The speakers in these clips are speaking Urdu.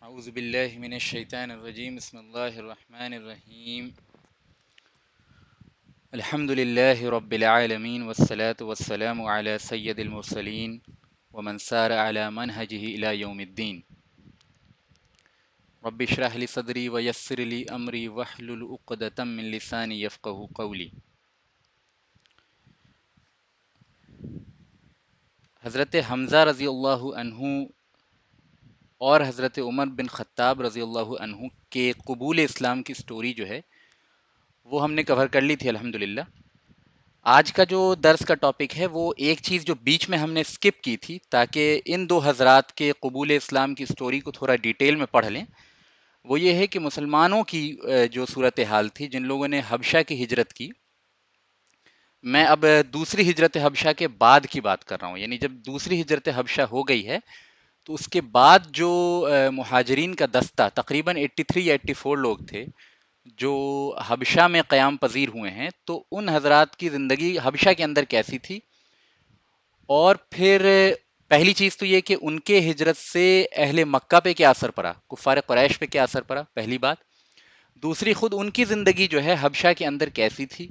اعوذ باللہ من الشیطان الرجیم بسم اللہ الرحمن الرحیم الحمد للہ رب العالمین والصلاة والسلام علی سید المرسلین ومن سار علی منہجہ الی یوم الدین رب اشرح لی صدری ویسر لی امری واحلل عقدۃ من لسانی یفقہوا قولی۔ حضرت حمزہ رضی اللہ عنہ اور حضرت عمر بن خطاب رضی اللہ عنہ کے قبول اسلام کی سٹوری جو ہے وہ ہم نے کور کر لی تھی الحمدللہ۔ آج کا جو درس کا ٹاپک ہے وہ ایک چیز جو بیچ میں ہم نے سکپ کی تھی تاکہ ان دو حضرات کے قبول اسلام کی سٹوری کو تھوڑا ڈیٹیل میں پڑھ لیں، وہ یہ ہے کہ مسلمانوں کی جو صورتحال تھی جن لوگوں نے حبشہ کی ہجرت کی۔ میں اب دوسری ہجرت حبشہ کے بعد کی بات کر رہا ہوں، یعنی جب دوسری ہجرت حبشہ ہو گئی ہے تو اس کے بعد جو مہاجرین کا دستہ تقریباً 83 یا 84 لوگ تھے جو حبشہ میں قیام پذیر ہوئے ہیں، تو ان حضرات کی زندگی حبشہ کے اندر کیسی تھی، اور پھر پہلی چیز تو یہ کہ ان کے ہجرت سے اہل مکہ پہ کیا اثر پڑا، کفار قریش پہ کیا اثر پڑا، پہلی بات۔ دوسری، خود ان کی زندگی جو ہے حبشہ کے اندر کیسی تھی،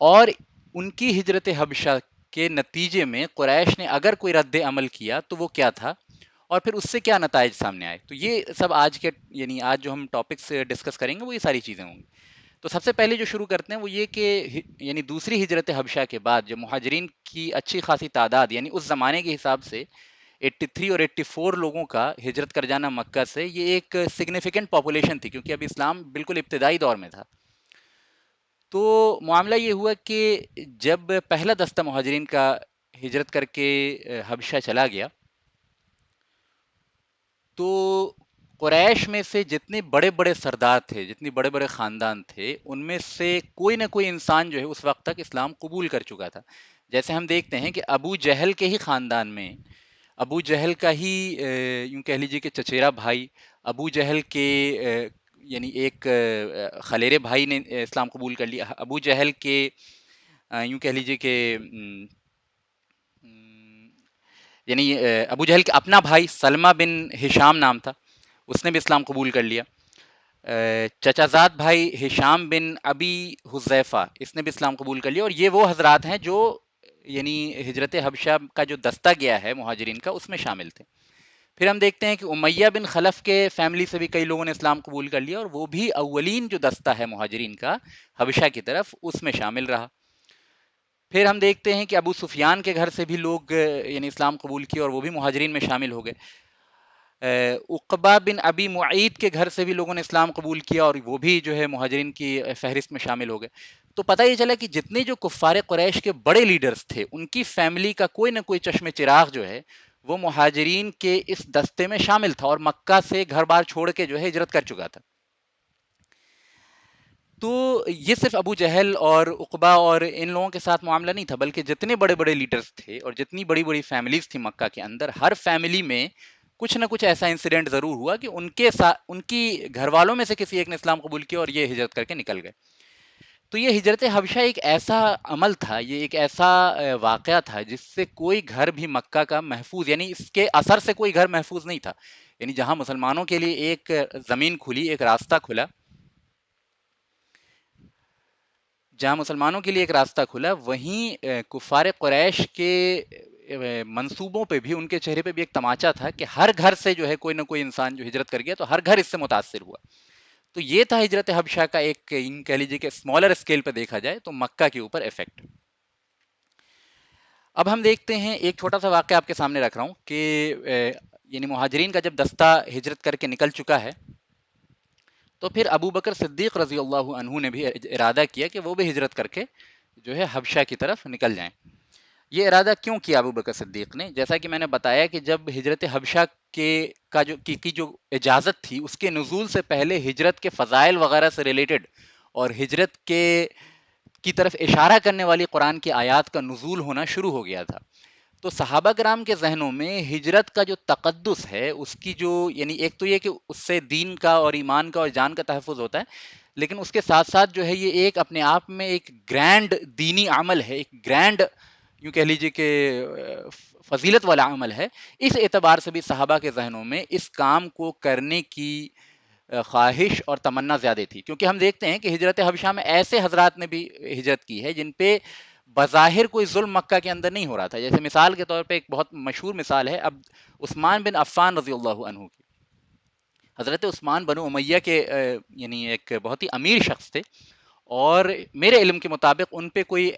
اور ان کی ہجرت حبشہ کے نتیجے میں قریش نے اگر کوئی رد عمل کیا تو وہ کیا تھا، اور پھر اس سے کیا نتائج سامنے آئے۔ تو یہ سب آج کے یعنی آج جو ہم ٹاپکس ڈسکس کریں گے وہ یہ ساری چیزیں ہوں گی۔ تو سب سے پہلے جو شروع کرتے ہیں وہ یہ کہ یعنی دوسری ہجرت حبشہ کے بعد جو مہاجرین کی اچھی خاصی تعداد، یعنی اس زمانے کے حساب سے 83 اور 84 لوگوں کا ہجرت کر جانا مکہ سے، یہ ایک سگنیفیکنٹ پاپولیشن تھی کیونکہ اب اسلام بالکل ابتدائی دور میں تھا۔ تو معاملہ یہ ہوا کہ جب پہلا دستہ مہاجرین کا ہجرت کر کے حبشہ چلا گیا تو قریش میں سے جتنے بڑے بڑے سردار تھے، جتنے بڑے بڑے خاندان تھے، ان میں سے کوئی نہ کوئی انسان جو ہے اس وقت تک اسلام قبول کر چکا تھا۔ جیسے ہم دیکھتے ہیں کہ ابو جہل کے ہی خاندان میں، ابو جہل کا ہی یوں کہہ لیجئے کہ چچیرا بھائی، ابو جہل کے یعنی ایک خلیرے بھائی نے اسلام قبول کر لیا۔ ابو جہل کے یوں کہہ لیجئے کہ یعنی ابو جہل کے اپنا بھائی سلمہ بن ہشام نام تھا، اس نے بھی اسلام قبول کر لیا۔ چچا زاد بھائی ہشام بن ابی حذیفہ، اس نے بھی اسلام قبول کر لیا، اور یہ وہ حضرات ہیں جو یعنی ہجرت حبشہ کا جو دستہ گیا ہے مہاجرین کا اس میں شامل تھے۔ پھر ہم دیکھتے ہیں کہ امیہ بن خلف کے فیملی سے بھی کئی لوگوں نے اسلام قبول کر لیا، اور وہ بھی اولین جو دستہ ہے مہاجرین کا حبشہ کی طرف اس میں شامل رہا۔ پھر ہم دیکھتے ہیں کہ ابو سفیان کے گھر سے بھی لوگ یعنی اسلام قبول کیے اور وہ بھی مہاجرین میں شامل ہو گئے۔ عقبہ بن ابی معیط کے گھر سے بھی لوگوں نے اسلام قبول کیا اور وہ بھی جو ہے مہاجرین کی فہرست میں شامل ہو گئے۔ تو پتہ یہ چلا کہ جتنے جو کفار قریش کے بڑے لیڈرز تھے ان کی فیملی کا کوئی نہ کوئی چشم چراغ جو ہے وہ مہاجرین کے اس دستے میں شامل تھا، اور مکہ سے گھر بار چھوڑ کے جو ہے ہجرت کر چکا تھا۔ تو یہ صرف ابو جہل اور عقبہ اور ان لوگوں کے ساتھ معاملہ نہیں تھا، بلکہ جتنے بڑے بڑے لیڈرز تھے اور جتنی بڑی بڑی فیملیز تھی مکہ کے اندر، ہر فیملی میں کچھ نہ کچھ ایسا انسیڈنٹ ضرور ہوا کہ ان کے ساتھ ان کی گھر والوں میں سے کسی ایک نے اسلام قبول کیا اور یہ ہجرت کر کے نکل گئے۔ تو یہ ہجرت حبشہ ایک ایسا عمل تھا، یہ ایک ایسا واقعہ تھا جس سے کوئی گھر بھی مکہ کا محفوظ، یعنی اس کے اثر سے کوئی گھر محفوظ نہیں تھا۔ یعنی جہاں مسلمانوں کے لیے ایک زمین کھلی، ایک راستہ کھلا، جہاں مسلمانوں کے لیے ایک راستہ کھلا، وہیں کفار قریش کے منصوبوں پہ بھی، ان کے چہرے پہ بھی ایک تماچا تھا کہ ہر گھر سے جو ہے کوئی نہ کوئی انسان جو ہجرت کر گیا تو ہر گھر اس سے متاثر ہوا۔ تو یہ تھا ہجرت حبشہ کا ایک کہہ لیجیے کہ اسمالر اسکیل پہ دیکھا جائے تو مکہ کے اوپر افیکٹ۔ اب ہم دیکھتے ہیں ایک چھوٹا سا واقعہ آپ کے سامنے رکھ رہا ہوں کہ یعنی مہاجرین کا جب دستہ ہجرت کر کے نکل چکا ہے تو پھر ابو بکر صدیق رضی اللہ عنہ نے بھی ارادہ کیا کہ وہ بھی ہجرت کر کے جو ہے حبشہ کی طرف نکل جائیں۔ یہ ارادہ کیوں کیا ابو بکر صدیق نے؟ جیسا کہ میں نے بتایا کہ جب ہجرت حبشہ کی جو اجازت تھی اس کے نزول سے پہلے ہجرت کے فضائل وغیرہ سے ریلیٹڈ اور ہجرت کی طرف اشارہ کرنے والی قرآن کی آیات کا نزول ہونا شروع ہو گیا تھا۔ تو صحابہ کرام کے ذہنوں میں ہجرت کا جو تقدس ہے، اس کی جو یعنی ایک تو یہ کہ اس سے دین کا اور ایمان کا اور جان کا تحفظ ہوتا ہے، لیکن اس کے ساتھ ساتھ جو ہے یہ ایک اپنے آپ میں ایک گرینڈ دینی عمل ہے، ایک گرینڈ یوں کہہ لیجیے کہ فضیلت والا عمل ہے، اس اعتبار سے بھی صحابہ کے ذہنوں میں اس کام کو کرنے کی خواہش اور تمنا زیادہ تھی، کیونکہ ہم دیکھتے ہیں کہ ہجرت حبشہ میں ایسے حضرات نے بھی ہجرت کی ہے جن پہ بظاہر کوئی ظلم مکہ کے اندر نہیں ہو رہا تھا. جیسے مثال کے طور پہ ایک بہت مشہور مثال ہے اب عثمان بن عفان رضی اللہ عنہ کی. حضرت عثمان بنو امیہ کے یعنی ایک بہت ہی امیر شخص تھے، اور میرے علم کے مطابق ان پہ کوئی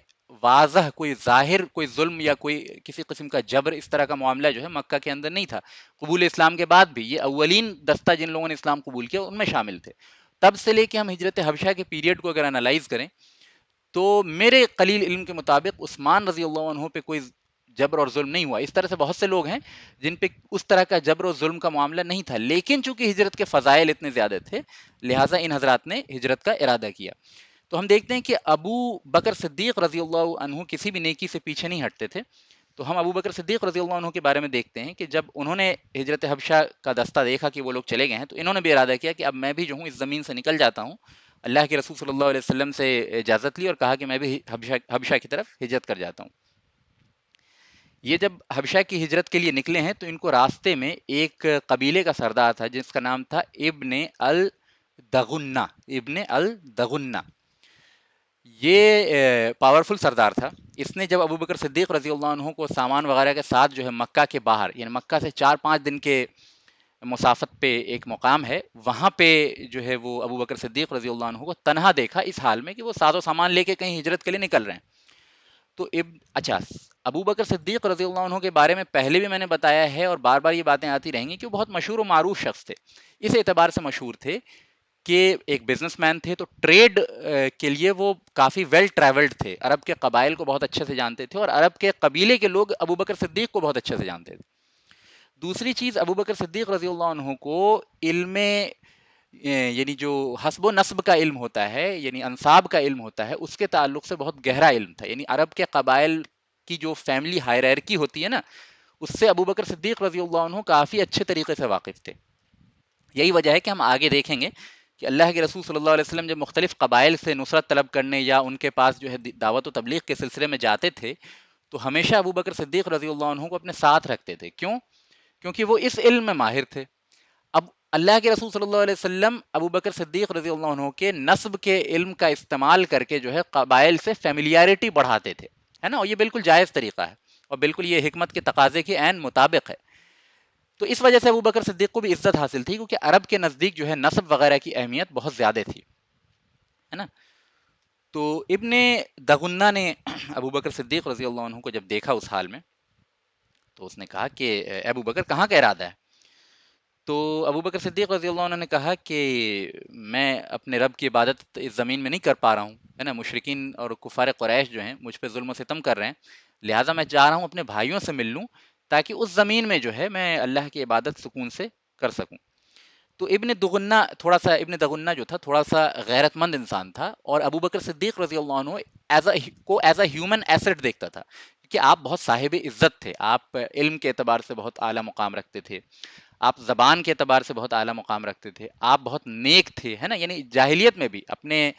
واضح، کوئی ظاہر کوئی ظلم یا کوئی کسی قسم کا جبر اس طرح کا معاملہ جو ہے مکہ کے اندر نہیں تھا. قبول اسلام کے بعد بھی یہ اولین دستہ جن لوگوں نے اسلام قبول کیا ان میں شامل تھے. تب سے لے کے ہم ہجرت حبشہ کے پیریڈ کو اگر انالائز کریں تو میرے قلیل علم کے مطابق عثمان رضی اللہ عنہ پہ کوئی جبر اور ظلم نہیں ہوا. اس طرح سے بہت سے لوگ ہیں جن پہ اس طرح کا جبر اور ظلم کا معاملہ نہیں تھا، لیکن چونکہ ہجرت کے فضائل اتنے زیادہ تھے لہٰذا ان حضرات نے ہجرت کا ارادہ کیا. تو ہم دیکھتے ہیں کہ ابو بکر صدیق رضی اللہ عنہ کسی بھی نیکی سے پیچھے نہیں ہٹتے تھے. تو ہم ابو بکر صدیق رضی اللہ عنہ کے بارے میں دیکھتے ہیں کہ جب انہوں نے ہجرت حبشہ کا دستہ دیکھا کہ وہ لوگ چلے گئے ہیں تو انہوں نے بھی ارادہ کیا کہ اب میں بھی جو ہوں اس زمین سے نکل جاتا ہوں. اللہ کے رسول صلی اللہ علیہ وسلم سے اجازت لی اور کہا کہ میں بھی حبشہ کی طرف ہجرت کر جاتا ہوں. یہ جب حبشہ کی ہجرت کے لیے نکلے ہیں تو ان کو راستے میں ایک قبیلے کا سردار تھا جس کا نام تھا ابن الدغنہ. ابن الدغنہ یہ پاورفل سردار تھا. اس نے جب ابو بکر صدیق رضی اللہ عنہ کو سامان وغیرہ کے ساتھ جو ہے مکہ کے باہر، یعنی مکہ سے 4-5 دن کے مسافت پہ ایک مقام ہے، وہاں پہ جو ہے وہ ابو بکر صدیق رضی اللہ عنہ کو تنہا دیکھا اس حال میں کہ وہ ساز و سامان لے کے کہیں ہجرت کے لیے نکل رہے ہیں. تو اچھا، ابو بکر صدیق رضی اللہ عنہ کے بارے میں پہلے بھی میں نے بتایا ہے اور بار بار یہ باتیں آتی رہیں گی کہ وہ بہت مشہور و معروف شخص تھے. اس اعتبار سے مشہور تھے کہ ایک بزنس مین تھے تو ٹریڈ کے لیے وہ کافی ویل ٹریولڈ تھے. عرب کے قبائل کو بہت اچھے سے جانتے تھے اور عرب کے قبیلے کے لوگ ابو بکر صدیق کو بہت اچھے سے جانتے تھے. دوسری چیز، ابو بکر صدیق رضی اللہ عنہ کو علم یعنی جو حسب و نسب کا علم ہوتا ہے، یعنی انساب کا علم ہوتا ہے، اس کے تعلق سے بہت گہرا علم تھا. یعنی عرب کے قبائل کی جو فیملی ہائرارکی ہوتی ہے نا، اس سے ابو بکر صدیق رضی اللہ عنہ کافی اچھے طریقے سے واقف تھے. یہی وجہ ہے کہ ہم آگے دیکھیں گے کہ اللہ کے رسول صلی اللہ علیہ وسلم جب مختلف قبائل سے نصرت طلب کرنے یا ان کے پاس جو ہے دعوت و تبلیغ کے سلسلے میں جاتے تھے تو ہمیشہ ابو بکر صدیق رضی اللہ عنہ کو اپنے ساتھ رکھتے تھے. کیوں؟ کیونکہ وہ اس علم میں ماہر تھے. اب اللہ کے رسول صلی اللہ علیہ وسلم ابو بکر صدیق رضی اللہ عنہ کے نسب کے علم کا استعمال کر کے جو ہے قبائل سے فیملیارٹی بڑھاتے تھے، ہے نا، اور یہ بالکل جائز طریقہ ہے اور بالکل یہ حکمت کے تقاضے کے عین مطابق ہے. تو اس وجہ سے ابو بکر صدیق کو بھی عزت حاصل تھی کیونکہ عرب کے نزدیک جو ہے نسب وغیرہ کی اہمیت بہت زیادہ تھی، ہے نا. تو ابن دغنہ نے ابو بکر صدیق رضی اللہ عنہ کو جب دیکھا اس حال میں تو اس نے کہا کہ ابو بکر کہاں کا ارادہ ہے؟ تو ابو بکر صدیق رضی اللہ عنہ نے کہا کہ میں اپنے رب کی عبادت اس زمین میں نہیں کر پا رہا ہوں، ہے نا. مشرکین اور کفار قریش جو ہیں مجھ پہ ظلم و ستم کر رہے ہیں، لہٰذا میں چاہ رہا ہوں اپنے بھائیوں سے مل لوں تاکہ اس زمین میں جو ہے میں اللہ کی عبادت سکون سے کر سکوں. تو ابن دغنہ جو تھا تھوڑا سا غیرت مند انسان تھا اور ابو بکر صدیق رضی اللہ عنہ ایز اے ہیومن ایسٹ دیکھتا تھا کہ آپ بہت صاحب عزت تھے، آپ علم کے اعتبار سے بہت اعلیٰ مقام رکھتے تھے، آپ زبان کے اعتبار سے بہت اعلیٰ مقام رکھتے تھے، آپ بہت نیک تھے، ہے نا. یعنی جاہلیت میں بھی اپنے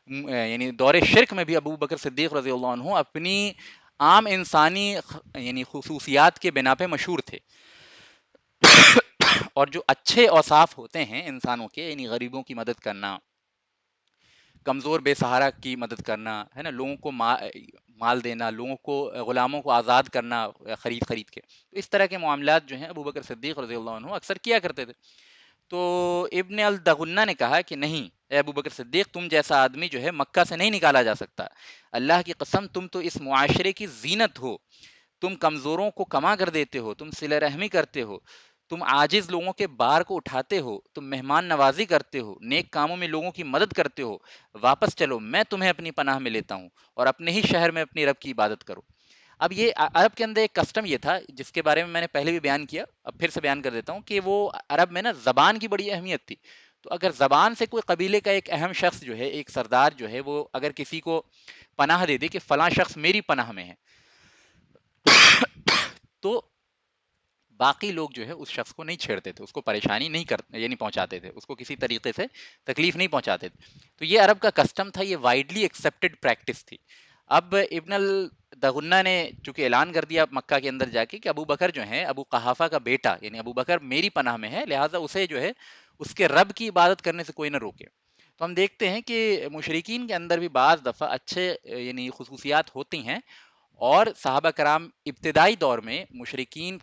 یعنی دور شرک میں بھی ابو بکر صدیق رضی اللہ عنہ اپنی عام انسانی یعنی خصوصیات کے بنا پہ مشہور تھے. اور جو اچھے اوصاف ہوتے ہیں انسانوں کے، یعنی غریبوں کی مدد کرنا، کمزور بے سہارا کی مدد کرنا، ہے نا، لوگوں کو مال دینا، لوگوں کو غلاموں کو آزاد کرنا خرید خرید کے، تو اس طرح کے معاملات جو ہیں ابو بکر صدیق رضی اللہ عنہ اکثر کیا کرتے تھے. تو ابن الدغنہ نے کہا کہ نہیں اے ابو بکر صدیق، تم جیسا آدمی جو ہے مکہ سے نہیں نکالا جا سکتا. اللہ کی قسم تم تو اس معاشرے کی زینت ہو، تم کمزوروں کو کما کر دیتے ہو، تم صلہ رحمی کرتے ہو، تم عاجز لوگوں کے بار کو اٹھاتے ہو، تم مہمان نوازی کرتے ہو، نیک کاموں میں لوگوں کی مدد کرتے ہو. واپس چلو، میں تمہیں اپنی پناہ میں لیتا ہوں اور اپنے ہی شہر میں اپنی رب کی عبادت کرو. اب یہ عرب کے اندر ایک کسٹم یہ تھا جس کے بارے میں نے پہلے بھی بیان کیا، اب پھر سے بیان کر دیتا ہوں کہ وہ عرب میں نا زبان کی بڑی اہمیت تھی. تو اگر زبان سے کوئی قبیلے کا ایک اہم شخص جو ہے، ایک سردار جو ہے، وہ اگر کسی کو پناہ دے دے کہ فلاں شخص میری پناہ میں ہے تو باقی لوگ جو ہے اس شخص کو نہیں چھیڑتے تھے، اس کو پریشانی نہیں یعنی پہنچاتے تھے، اس کو کسی طریقے سے تکلیف نہیں پہنچاتے تھے. تو یہ عرب کا کسٹم تھا، یہ وائڈلی ایکسیپٹڈ پریکٹس تھی. اب ابن الدغنہ نے چونکہ اعلان کر دیا مکہ کے اندر جا کے کہ ابو بکر جو ہے ابو قحافہ کا بیٹا یعنی ابو بکر میری پناہ میں ہے، لہٰذا اسے جو ہے اس کے رب کی عبادت کرنے سے کوئی نہ روکے۔ تو ہم دیکھتے ہیں کہ مشرکین کے اندر بھی بعض دفعہ اچھے یعنی خصوصیات ہوتی ہیں، اور صحابہ کرام ابتدائی دور میں مشرکین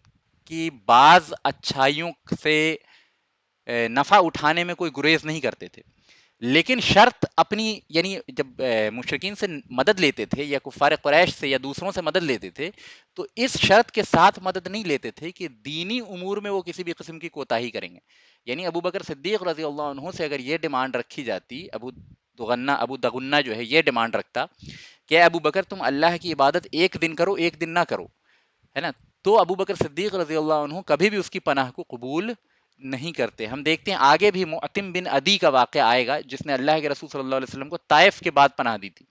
کی بعض اچھائیوں سے نفع اٹھانے میں کوئی گریز نہیں کرتے تھے، لیکن شرط اپنی یعنی جب مشرکین سے مدد لیتے تھے یا کفار قریش سے یا دوسروں سے مدد لیتے تھے تو اس شرط کے ساتھ مدد نہیں لیتے تھے کہ دینی امور میں وہ کسی بھی قسم کی کوتاہی کریں گے۔ یعنی ابو بکر صدیق رضی اللہ عنہ سے اگر یہ ڈیمانڈ رکھی جاتی، ابو دغنہ جو ہے یہ ڈیمانڈ رکھتا کہ اے ابو بکر تم اللہ کی عبادت ایک دن کرو ایک دن نہ کرو، ہے نا، تو ابو بکر صدیق رضی اللہ عنہ کبھی بھی اس کی پناہ کو قبول نہیں کرتے۔ ہم دیکھتے ہیں آگے بھی معتم بن عدی کا واقعہ آئے گا جس نے اللہ کے رسول صلی اللہ علیہ وسلم کو طائف کے بعد پناہ دی تھی،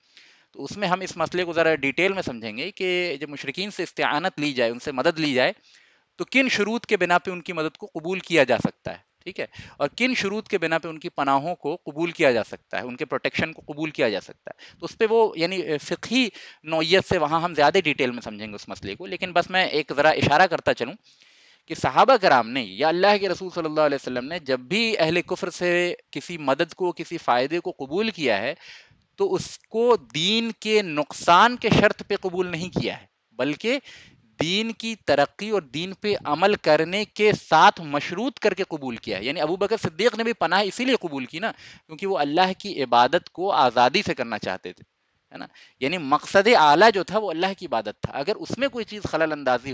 تو اس میں ہم اس مسئلے کو ذرا ڈیٹیل میں سمجھیں گے کہ جب مشرکین سے استعانت لی جائے، ان سے مدد لی جائے، تو کن شروط کے بنا پہ ان کی مدد کو قبول کیا جا سکتا ہے، ٹھیک ہے، اور کن شروط کے بنا پہ ان کی پناہوں کو قبول کیا جا سکتا ہے، ان کے پروٹیکشن کو قبول کیا جا سکتا ہے۔ تو اس پہ وہ یعنی فقہی نوعیت سے وہاں ہم زیادہ ڈیٹیل میں سمجھیں گے اس مسئلے کو، لیکن بس میں ایک ذرا اشارہ کرتا چلوں کہ صحابہ کرام نے یا اللہ کے رسول صلی اللہ علیہ وسلم نے جب بھی اہل کفر سے کسی مدد کو کسی فائدے کو قبول کیا ہے تو اس کو دین کے نقصان کے شرط پہ قبول نہیں کیا ہے، بلکہ دین کی ترقی اور دین پہ عمل کرنے کے ساتھ مشروط کر کے قبول کیا ہے۔ یعنی ابو بکر صدیق نے بھی پناہ اسی لیے قبول کی نا کیونکہ وہ اللہ کی عبادت کو آزادی سے کرنا چاہتے تھے، ہے نا، یعنی مقصد اعلیٰ جو تھا وہ اللہ کی عبادت تھا، اگر اس میں کوئی چیز خلل اندازی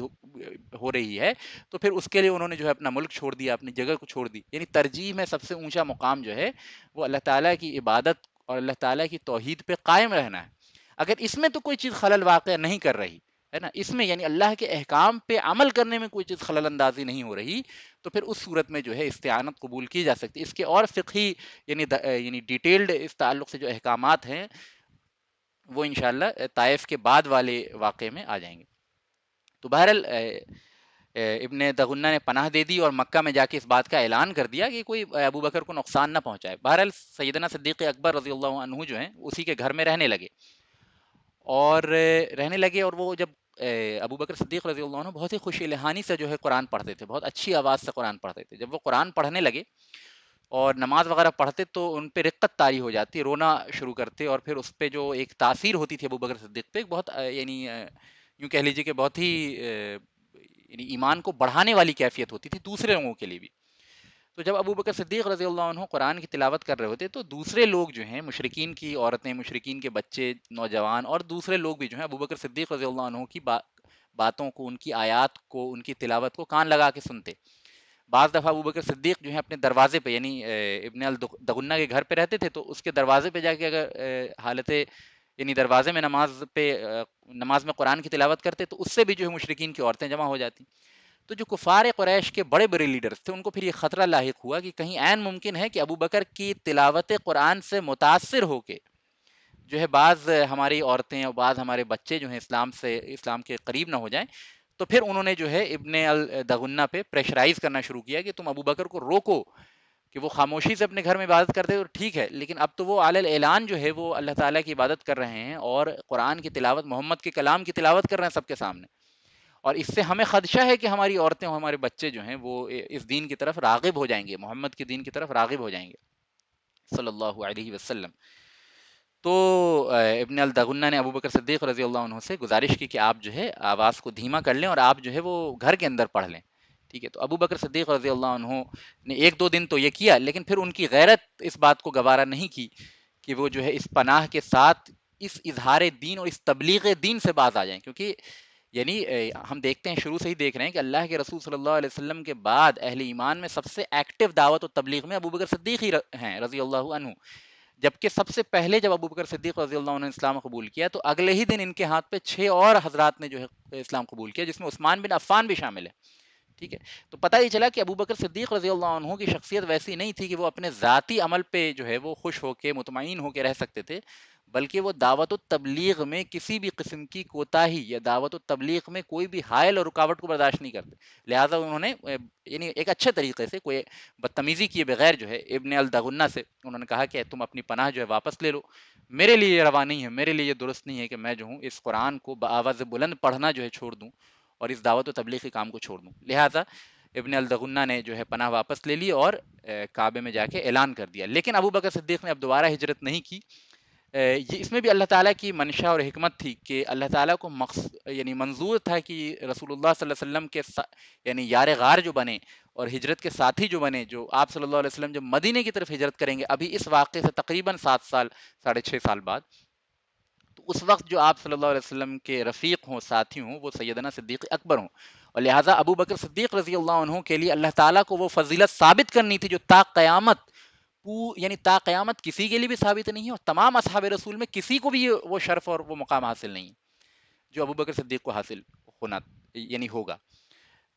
ہو رہی ہے تو پھر اس کے لیے انہوں نے جو ہے اپنا ملک چھوڑ دیا، اپنی جگہ کو چھوڑ دی، یعنی ترجیح میں سب سے اونچا مقام جو ہے وہ اللہ تعالیٰ کی عبادت اور اللہ تعالیٰ کی توحید پہ قائم رہنا ہے۔ اگر اس میں تو کوئی چیز خلل واقع نہیں کر رہی ہے نا، اس میں یعنی اللہ کے احکام پہ عمل کرنے میں کوئی چیز خلل اندازی نہیں ہو رہی، تو پھر اس صورت میں جو ہے استعانت قبول کی جا سکتی۔ اس کے اور فقہی یعنی ڈیٹیلڈ اس تعلق سے جو احکامات ہیں وہ انشاءاللہ طائف کے بعد والے واقعے میں آ جائیں گے۔ تو بہرحال ابن دغنہ نے پناہ دے دی اور مکہ میں جا کے اس بات کا اعلان کر دیا کہ کوئی ابو بکر کو نقصان نہ پہنچائے۔ بہرحال سیدنا صدیق اکبر رضی اللہ عنہ جو ہیں اسی کے گھر میں رہنے لگے، اور وہ جب ابو بکر صدیق رضی اللہ عنہ بہت ہی خوش الہانی سے جو ہے قرآن پڑھتے تھے، بہت اچھی آواز سے قرآن پڑھتے تھے، جب وہ قرآن پڑھنے لگے اور نماز وغیرہ پڑھتے تو ان پہ رقت طاری ہو جاتی، رونا شروع کرتے، اور پھر اس پہ جو ایک تاثیر ہوتی تھی ابو بکر صدیق پہ بہت یعنی یوں کہہ لیجیے کہ بہت ہی یعنی ایمان کو بڑھانے والی کیفیت ہوتی تھی دوسرے لوگوں کے لیے بھی۔ تو جب ابو بکر صدیق رضی اللہ عنہ قرآن کی تلاوت کر رہے ہوتے تو دوسرے لوگ جو ہیں مشرکین کی عورتیں، مشرکین کے بچے، نوجوان اور دوسرے لوگ بھی جو ہیں ابو بکر صدیق رضی اللہ عنہ کی باتوں کو، ان کی آیات کو، ان کی تلاوت کو کان لگا کے سنتے۔ بعض دفعہ ابو بکر صدیق جو ہے اپنے دروازے پہ یعنی ابن الدغنہ کے گھر پہ رہتے تھے تو اس کے دروازے پہ جا کے اگر حالت یعنی دروازے میں نماز میں قرآن کی تلاوت کرتے تو اس سے بھی جو ہے مشرکین کی عورتیں جمع ہو جاتی۔ تو جو کفار قریش کے بڑے بڑے لیڈرز تھے ان کو پھر یہ خطرہ لاحق ہوا کہ کہیں عین ممکن ہے کہ ابو بکر کی تلاوت قرآن سے متاثر ہو کے جو ہے بعض ہماری عورتیں اور بعض ہمارے بچے جو ہیں اسلام کے قریب نہ ہو جائیں، تو پھر انہوں نے جو ہے ابن الدغنہ پہ پریشرائز کرنا شروع کیا کہ تم ابو بکر کو روکو کہ وہ خاموشی سے اپنے گھر میں عبادت کرتے تو ٹھیک ہے، لیکن اب تو وہ علی الاعلان جو ہے وہ اللہ تعالیٰ کی عبادت کر رہے ہیں اور قرآن کی تلاوت، محمد کے کلام کی تلاوت کر رہے ہیں سب کے سامنے، اور اس سے ہمیں خدشہ ہے کہ ہماری عورتیں اور ہمارے بچے جو ہیں وہ اس دین کی طرف راغب ہو جائیں گے، محمد کے دین کی طرف راغب ہو جائیں گے صلی اللہ علیہ وسلم۔ تو ابن الدغنہ نے ابو بکر صدیق رضی اللہ عنہ سے گزارش کی کہ آپ جو ہے آواز کو دھیما کر لیں اور آپ جو ہے وہ گھر کے اندر پڑھ لیں، ٹھیک ہے۔ تو ابو بکر صدیق رضی اللہ عنہ نے ایک دو دن تو یہ کیا، لیکن پھر ان کی غیرت اس بات کو گوارا نہیں کی کہ وہ جو ہے اس پناہ کے ساتھ اس اظہار دین اور اس تبلیغ دین سے باز آ جائیں، کیونکہ یعنی ہم دیکھتے ہیں، شروع سے ہی دیکھ رہے ہیں کہ اللہ کے رسول صلی اللہ علیہ وسلم کے بعد اہل ایمان میں سب سے ایکٹیو دعوت و تبلیغ میں ابو بکر صدیق ہی ہیں رضی اللہ عنہ، جبکہ سب سے پہلے جب ابو بکر صدیق رضی اللہ عنہ نے اسلام قبول کیا تو اگلے ہی دن ان کے ہاتھ پہ 6 اور حضرات نے جو ہے اسلام قبول کیا، جس میں عثمان بن عفان بھی شامل ہے، ٹھیک ہے، تو پتہ یہ چلا کہ ابو بکر صدیق رضی اللہ عنہ کی شخصیت ویسی نہیں تھی کہ وہ اپنے ذاتی عمل پہ جو ہے وہ خوش ہو کے مطمئن ہو کے رہ سکتے تھے، بلکہ وہ دعوت و تبلیغ میں کسی بھی قسم کی کوتاہی یا دعوت و تبلیغ میں کوئی بھی حائل اور رکاوٹ کو برداشت نہیں کرتے، لہٰذا انہوں نے یعنی ایک اچھے طریقے سے کوئی بدتمیزی کیے بغیر جو ہے ابن الدغنہ سے انہوں نے کہا کہ تم اپنی پناہ جو ہے واپس لے لو، میرے لیے یہ روا نہیں ہے، میرے لیے یہ درست نہیں ہے کہ میں جو ہوں اس قرآن کو بآواز بلند پڑھنا جو ہے چھوڑ دوں اور اس دعوت و تبلیغی کام کو چھوڑ دوں، لہٰذا ابن الدغنہ نے جو ہے پناہ واپس لے لی اور کعبے میں جا کے اعلان کر دیا، لیکن ابو بکر صدیق نے اب دوبارہ ہجرت نہیں کی، یہ اس میں بھی اللہ تعالیٰ کی منشا اور حکمت تھی کہ اللہ تعالیٰ کو یعنی منظور تھا کہ رسول اللہ صلی اللہ علیہ وسلم کے یعنی یار غار جو بنے اور ہجرت کے ساتھی جو بنے، جو آپ صلی اللہ علیہ وسلم جب مدینے کی طرف ہجرت کریں گے ابھی اس واقعے سے تقریباً 7 سال 6.5 سال بعد، تو اس وقت جو آپ صلی اللہ علیہ وسلم کے رفیق ہوں، ساتھی ہوں، وہ سیدنا صدیق اکبر ہوں، اور لہٰذا ابو بکر صدیق رضی اللہ عنہ کے لیے اللہ تعالیٰ کو وہ فضیلت ثابت کرنی تھی جو تا قیامت یعنی تا قیامت کسی کے لیے بھی ثابت نہیں ہے، اور تمام اصحاب رسول میں کسی کو بھی وہ شرف اور وہ مقام حاصل نہیں جو ابو بکر صدیق کو حاصل ہونا یعنی ہوگا۔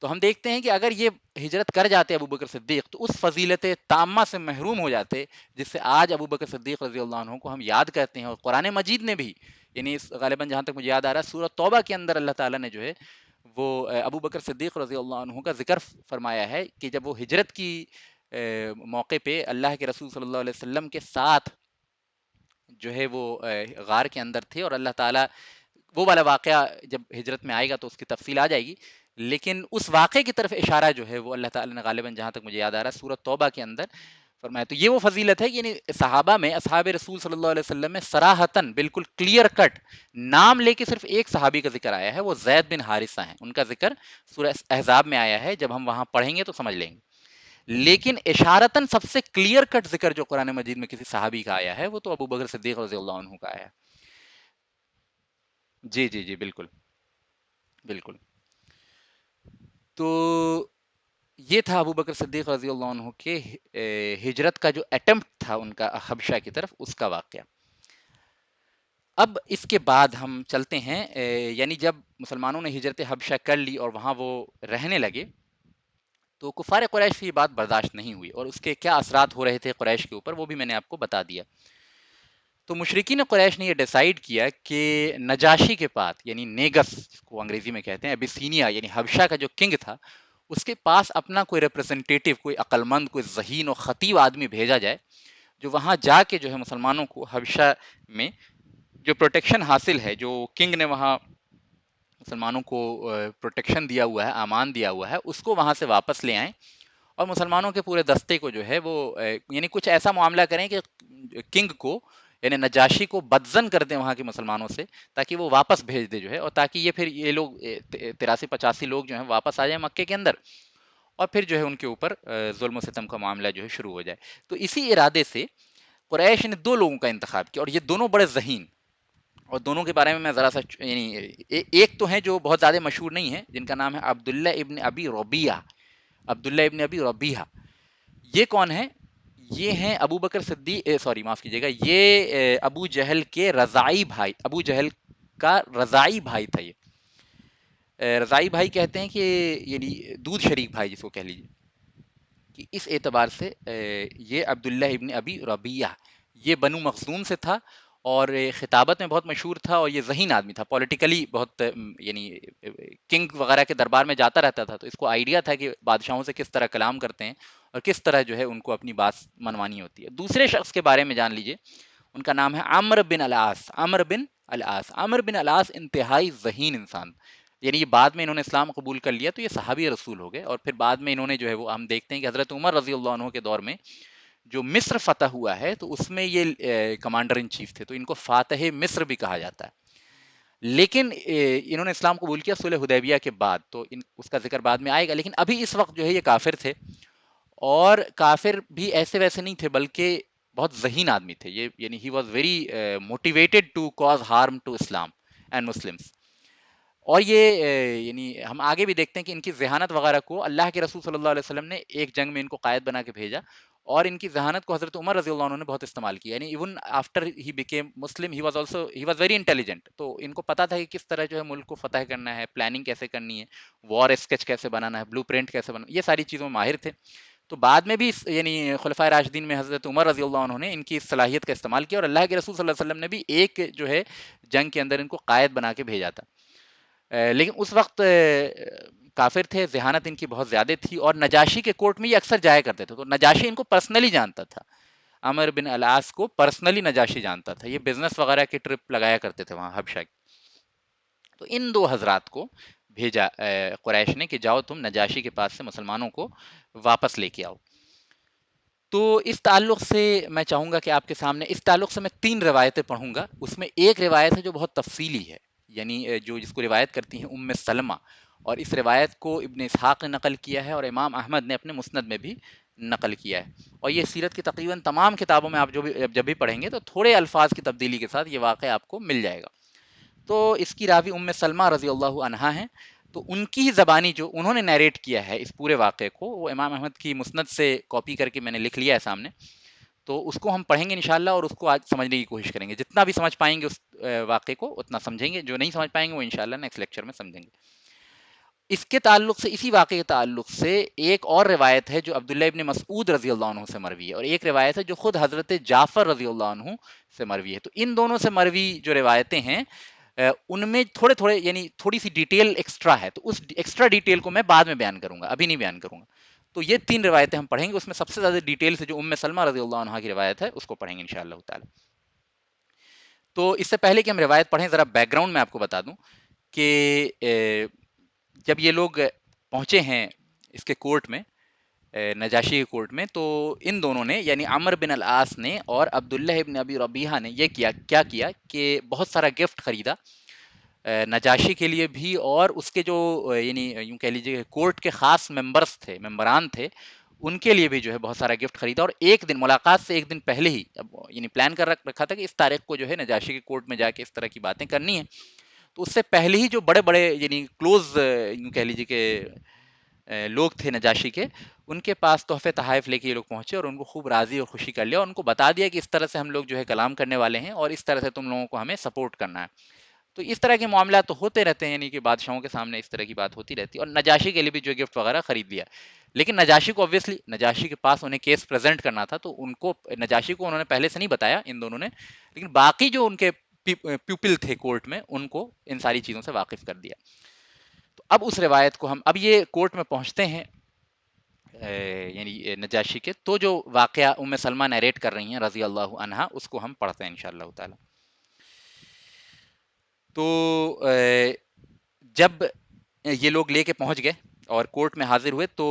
تو ہم دیکھتے ہیں کہ اگر یہ ہجرت کر جاتے ابو بکر صدیق تو اس فضیلت تامہ سے محروم ہو جاتے جس سے آج ابو بکر صدیق رضی اللہ عنہ کو ہم یاد کرتے ہیں، اور قرآن مجید نے بھی یعنی غالباً جہاں تک مجھے یاد آ رہا ہے سورۃ توبہ کے اندر اللہ تعالیٰ نے جو ہے وہ ابو بکر صدیق رضی اللہ عنہ کا ذکر فرمایا ہے کہ جب وہ ہجرت کی موقع پہ اللہ کے رسول صلی اللہ علیہ وسلم کے ساتھ جو ہے وہ غار کے اندر تھے، اور اللہ تعالیٰ وہ والا واقعہ جب ہجرت میں آئے گا تو اس کی تفصیل آ جائے گی، لیکن اس واقعے کی طرف اشارہ جو ہے وہ اللہ تعالیٰ نے غالباً جہاں تک مجھے یاد آ رہا ہے سورۃ توبہ کے اندر فرمایا، تو یہ وہ فضیلت ہے کہ یعنی صحابہ میں اصحاب رسول صلی اللہ علیہ وسلم میں صراحتاً بالکل کلیئر کٹ نام لے کے صرف ایک صحابی کا ذکر آیا ہے، وہ زید بن حارثہ ہیں، ان کا ذکر سورہ احزاب میں آیا ہے، جب ہم وہاں پڑھیں گے تو سمجھ لیں گے، لیکن اشارتاً سب سے کلیئر کٹ ذکر جو قرآن مجید میں کسی صحابی کا آیا ہے وہ تو ابو بکر صدیق رضی اللہ عنہ کا آیا ہے۔ جی جی جی بالکل بالکل، تو یہ تھا ابو بکر صدیق رضی اللہ عنہ کے ہجرت کا جو اٹمپٹ تھا ان کا حبشہ کی طرف، اس کا واقعہ۔ اب اس کے بعد ہم چلتے ہیں یعنی جب مسلمانوں نے ہجرت حبشہ کر لی اور وہاں وہ رہنے لگے تو کفار قریش کی یہ بات برداشت نہیں ہوئی، اور اس کے کیا اثرات ہو رہے تھے قریش کے اوپر وہ بھی میں نے آپ کو بتا دیا۔ تو مشرکین قریش نے یہ ڈیسائیڈ کیا کہ نجاشی کے پاس یعنی نیگس کو انگریزی میں کہتے ہیں، ابیسینیا یعنی حبشہ کا جو کنگ تھا، اس کے پاس اپنا کوئی ریپرزنٹیٹیو، کوئی عقلمند، کوئی ذہین و خطیب آدمی بھیجا جائے جو وہاں جا کے جو ہے مسلمانوں کو حبشہ میں جو پروٹیکشن حاصل ہے، جو کنگ نے وہاں مسلمانوں کو پروٹیکشن دیا ہوا ہے، امان دیا ہوا ہے، اس کو وہاں سے واپس لے آئیں اور مسلمانوں کے پورے دستے کو جو ہے وہ یعنی کچھ ایسا معاملہ کریں کہ کنگ کو یعنی نجاشی کو بدزن کر دیں وہاں کے مسلمانوں سے، تاکہ وہ واپس بھیج دے جو ہے، اور تاکہ یہ پھر یہ لوگ 83-85 لوگ جو ہیں واپس آ جائیں مکے کے اندر، اور پھر جو ہے ان کے اوپر ظلم و ستم کا معاملہ جو ہے شروع ہو جائے۔ تو اسی ارادے سے قریش نے 2 لوگوں کا انتخاب کیا، اور یہ دونوں بڑے ذہین، اور دونوں کے بارے میں ذرا سا یعنی ایک تو ہیں جو بہت زیادہ مشہور نہیں ہیں، جن کا نام ہے عبداللہ ابن ابی ربیعہ، عبداللہ ابن ابی ربیعہ۔ یہ کون ہیں؟ یہ ہیں ابو بکر صدیق، سوری معاف کیجیے گا، یہ ابو جہل کے رضاعی بھائی، ابو جہل کا رضاعی بھائی تھا یہ، رضاعی بھائی کہتے ہیں کہ یعنی دودھ شریک بھائی جس کو کہہ لیجیے، کہ اس اعتبار سے یہ عبداللہ ابن ابی ربیعہ یہ بنو مخزوم سے تھا، اور خطابت میں بہت مشہور تھا، اور یہ ذہین آدمی تھا، پولیٹیکلی بہت یعنی کنگ وغیرہ کے دربار میں جاتا رہتا تھا، تو اس کو آئیڈیا تھا کہ بادشاہوں سے کس طرح کلام کرتے ہیں اور کس طرح جو ہے ان کو اپنی بات منوانی ہوتی ہے۔ دوسرے شخص کے بارے میں جان لیجئے، ان کا نام ہے عمرو بن العاص، عمرو بن العاص، عمرو بن العاص انتہائی ذہین انسان، یعنی یہ بعد میں انہوں نے اسلام قبول کر لیا تو یہ صحابی رسول ہو گئے، اور پھر بعد میں انہوں نے جو ہے وہ ہم دیکھتے ہیں کہ حضرت عمر رضی اللہ عنہ کے دور میں جو مصر فتح ہوا ہے تو اس میں یہ کمانڈر ان چیف تھے، تو ان کو فاتح مصر بھی کہا جاتا ہے، لیکن انہوں نے اسلام قبول کیا صلح حدیبیہ کے بعد، تو اس کا ذکر بعد میں آئے گا، لیکن ابھی اس وقت جو ہے یہ کافر تھے، اور کافر بھی ایسے ویسے نہیں تھے بلکہ بہت ذہین آدمی تھے یہ، یعنی ہی was very motivated to cause harm to Islam and Muslims, اور یہ یعنی ہم آگے بھی دیکھتے ہیں کہ ان کی ذہانت وغیرہ کو اللہ کے رسول صلی اللہ علیہ وسلم نے ایک جنگ میں ان کو قائد بنا کے بھیجا، اور ان کی ذہانت کو حضرت عمر رضی اللہ عنہ نے بہت استعمال کیا. یعنی even after he became Muslim he was very intelligent. تو ان کو پتا تھا کہ کس طرح جو ہے ملک کو فتح کرنا ہے, پلاننگ کیسے کرنی ہے, وار اسکیچ کیسے بنانا ہے, بلو پرنٹ کیسے بنانا, یہ ساری چیزوں میں ماہر تھے. تو بعد میں بھی یعنی خلفائے راشدین میں حضرت عمر رضی اللہ عنہ نے ان کی اس صلاحیت کا استعمال کیا, اور اللہ کے رسول صلی اللہ علیہ وسلم نے بھی ایک جو ہے جنگ کے اندر ان کو قائد بنا کے بھیجا تھا. لیکن اس وقت کافر تھے, ذہانت ان کی بہت زیادہ تھی, اور نجاشی کے کورٹ میں یہ اکثر جایا کرتے تھے. تو نجاشی ان کو پرسنلی جانتا تھا, عمر بن العاص کو پرسنلی نجاشی جانتا تھا. یہ بزنس وغیرہ کے ٹرپ لگایا کرتے تھے وہاں حبشہ کی. تو ان دو حضرات کو بھیجا قریش نے کہ جاؤ تم نجاشی کے پاس سے مسلمانوں کو واپس لے کے آؤ. تو اس تعلق سے میں چاہوں گا کہ آپ کے سامنے اس تعلق سے میں 3 روایتیں پڑھوں گا. اس میں ایک روایت ہے جو بہت تفصیلی ہے, یعنی جو جس کو روایت کرتی ہیں ام سلمہ, اور اس روایت کو ابن اسحاق نے نقل کیا ہے اور امام احمد نے اپنے مسند میں بھی نقل کیا ہے. اور یہ سیرت کی تقریباً تمام کتابوں میں آپ جب بھی پڑھیں گے تو تھوڑے الفاظ کی تبدیلی کے ساتھ یہ واقعہ آپ کو مل جائے گا. تو اس کی راوی ام سلمہ رضی اللہ عنہا ہیں. تو ان کی ہی زبانی جو انہوں نے نیریٹ کیا ہے اس پورے واقعے کو, وہ امام احمد کی مسند سے کاپی کر کے میں نے لکھ لیا ہے سامنے. تو اس کو ہم پڑھیں گے انشاءاللہ, اور اس کو آج سمجھنے کی کوشش کریں گے. جتنا بھی سمجھ پائیں گے اس واقعے کو اتنا سمجھیں گے, جو نہیں سمجھ پائیں گے وہ انشاءاللہ نیکسٹ لیکچر میں سمجھیں گے. اس کے تعلق سے, اسی واقعے کے تعلق سے ایک اور روایت ہے جو عبداللہ ابن مسعود رضی اللہ عنہ سے مروی ہے, اور ایک روایت ہے جو خود حضرت جعفر رضی اللہ عنہ سے مروی ہے. تو ان دونوں سے مروی جو روایتیں ہیں ان میں تھوڑے یعنی تھوڑی سی ڈیٹیل ایکسٹرا ہے. تو اس ایکسٹرا ڈیٹیل کو میں بعد میں بیان کروں گا, ابھی نہیں بیان کروں گا. تو یہ 3 روایتیں ہم پڑھیں گے. اس میں سب سے زیادہ ڈیٹیل سے جو ام سلمہ رضی اللہ عنہا کی روایت ہے اس کو پڑھیں گے انشاءاللہ تعالی. تو اس سے پہلے کہ ہم روایت پڑھیں, ذرا بیک گراؤنڈ میں آپ کو بتا دوں کہ جب یہ لوگ پہنچے ہیں اس کے کورٹ میں, نجاشی کے کورٹ میں, تو ان دونوں نے یعنی عمر بن العاص نے اور عبداللہ ابن ابی ربیحہ نے یہ کیا کہ بہت سارا گفٹ خریدا نجاشی کے لیے بھی, اور اس کے جو یعنی یوں کہہ لیجیے کورٹ کے خاص ممبران تھے ان کے لیے بھی جو ہے بہت سارا گفٹ خریدا. اور ایک دن ملاقات سے ایک دن پہلے ہی یعنی پلان کر رکھا تھا کہ اس تاریخ کو جو ہے نجاشی کے کورٹ میں جا کے اس طرح کی باتیں کرنی ہیں. تو اس سے پہلے ہی جو بڑے بڑے یعنی کلوز یوں کہہ لیجیے کہ لوگ تھے نجاشی کے, ان کے پاس تحفے تحائف لے کے یہ لوگ پہنچے اور ان کو خوب راضی اور خوشی کر لیا, اور ان کو بتا دیا کہ اس طرح سے ہم لوگ جو ہے کلام کرنے والے ہیں اور اس طرح سے تم لوگوں کو ہمیں سپورٹ کرنا ہے. تو اس طرح کے معاملات تو ہوتے رہتے ہیں, یعنی کہ بادشاہوں کے سامنے اس طرح کی بات ہوتی رہتی ہے. اور نجاشی کے لیے بھی جو گفٹ وغیرہ خرید لیا, لیکن نجاشی کو obviously نجاشی کے پاس انہیں کیس پریزنٹ کرنا تھا, تو ان کو نجاشی کو انہوں نے پہلے سے نہیں بتایا ان دونوں نے, لیکن باقی جو ان کے پیپل تھے کورٹ میں ان کو ان ساری چیزوں سے واقف کر دیا. تو اب اس روایت کو اب یہ کورٹ میں پہنچتے ہیں یعنی نجاشی کے, تو جو واقعہ ام سلمہ نیریٹ کر رہی ہیں رضی اللہ عنہا, اس کو ہم پڑھتے ہیں انشاءاللہ تعالی. تو جب یہ لوگ لے کے پہنچ گئے اور کورٹ میں حاضر ہوئے, تو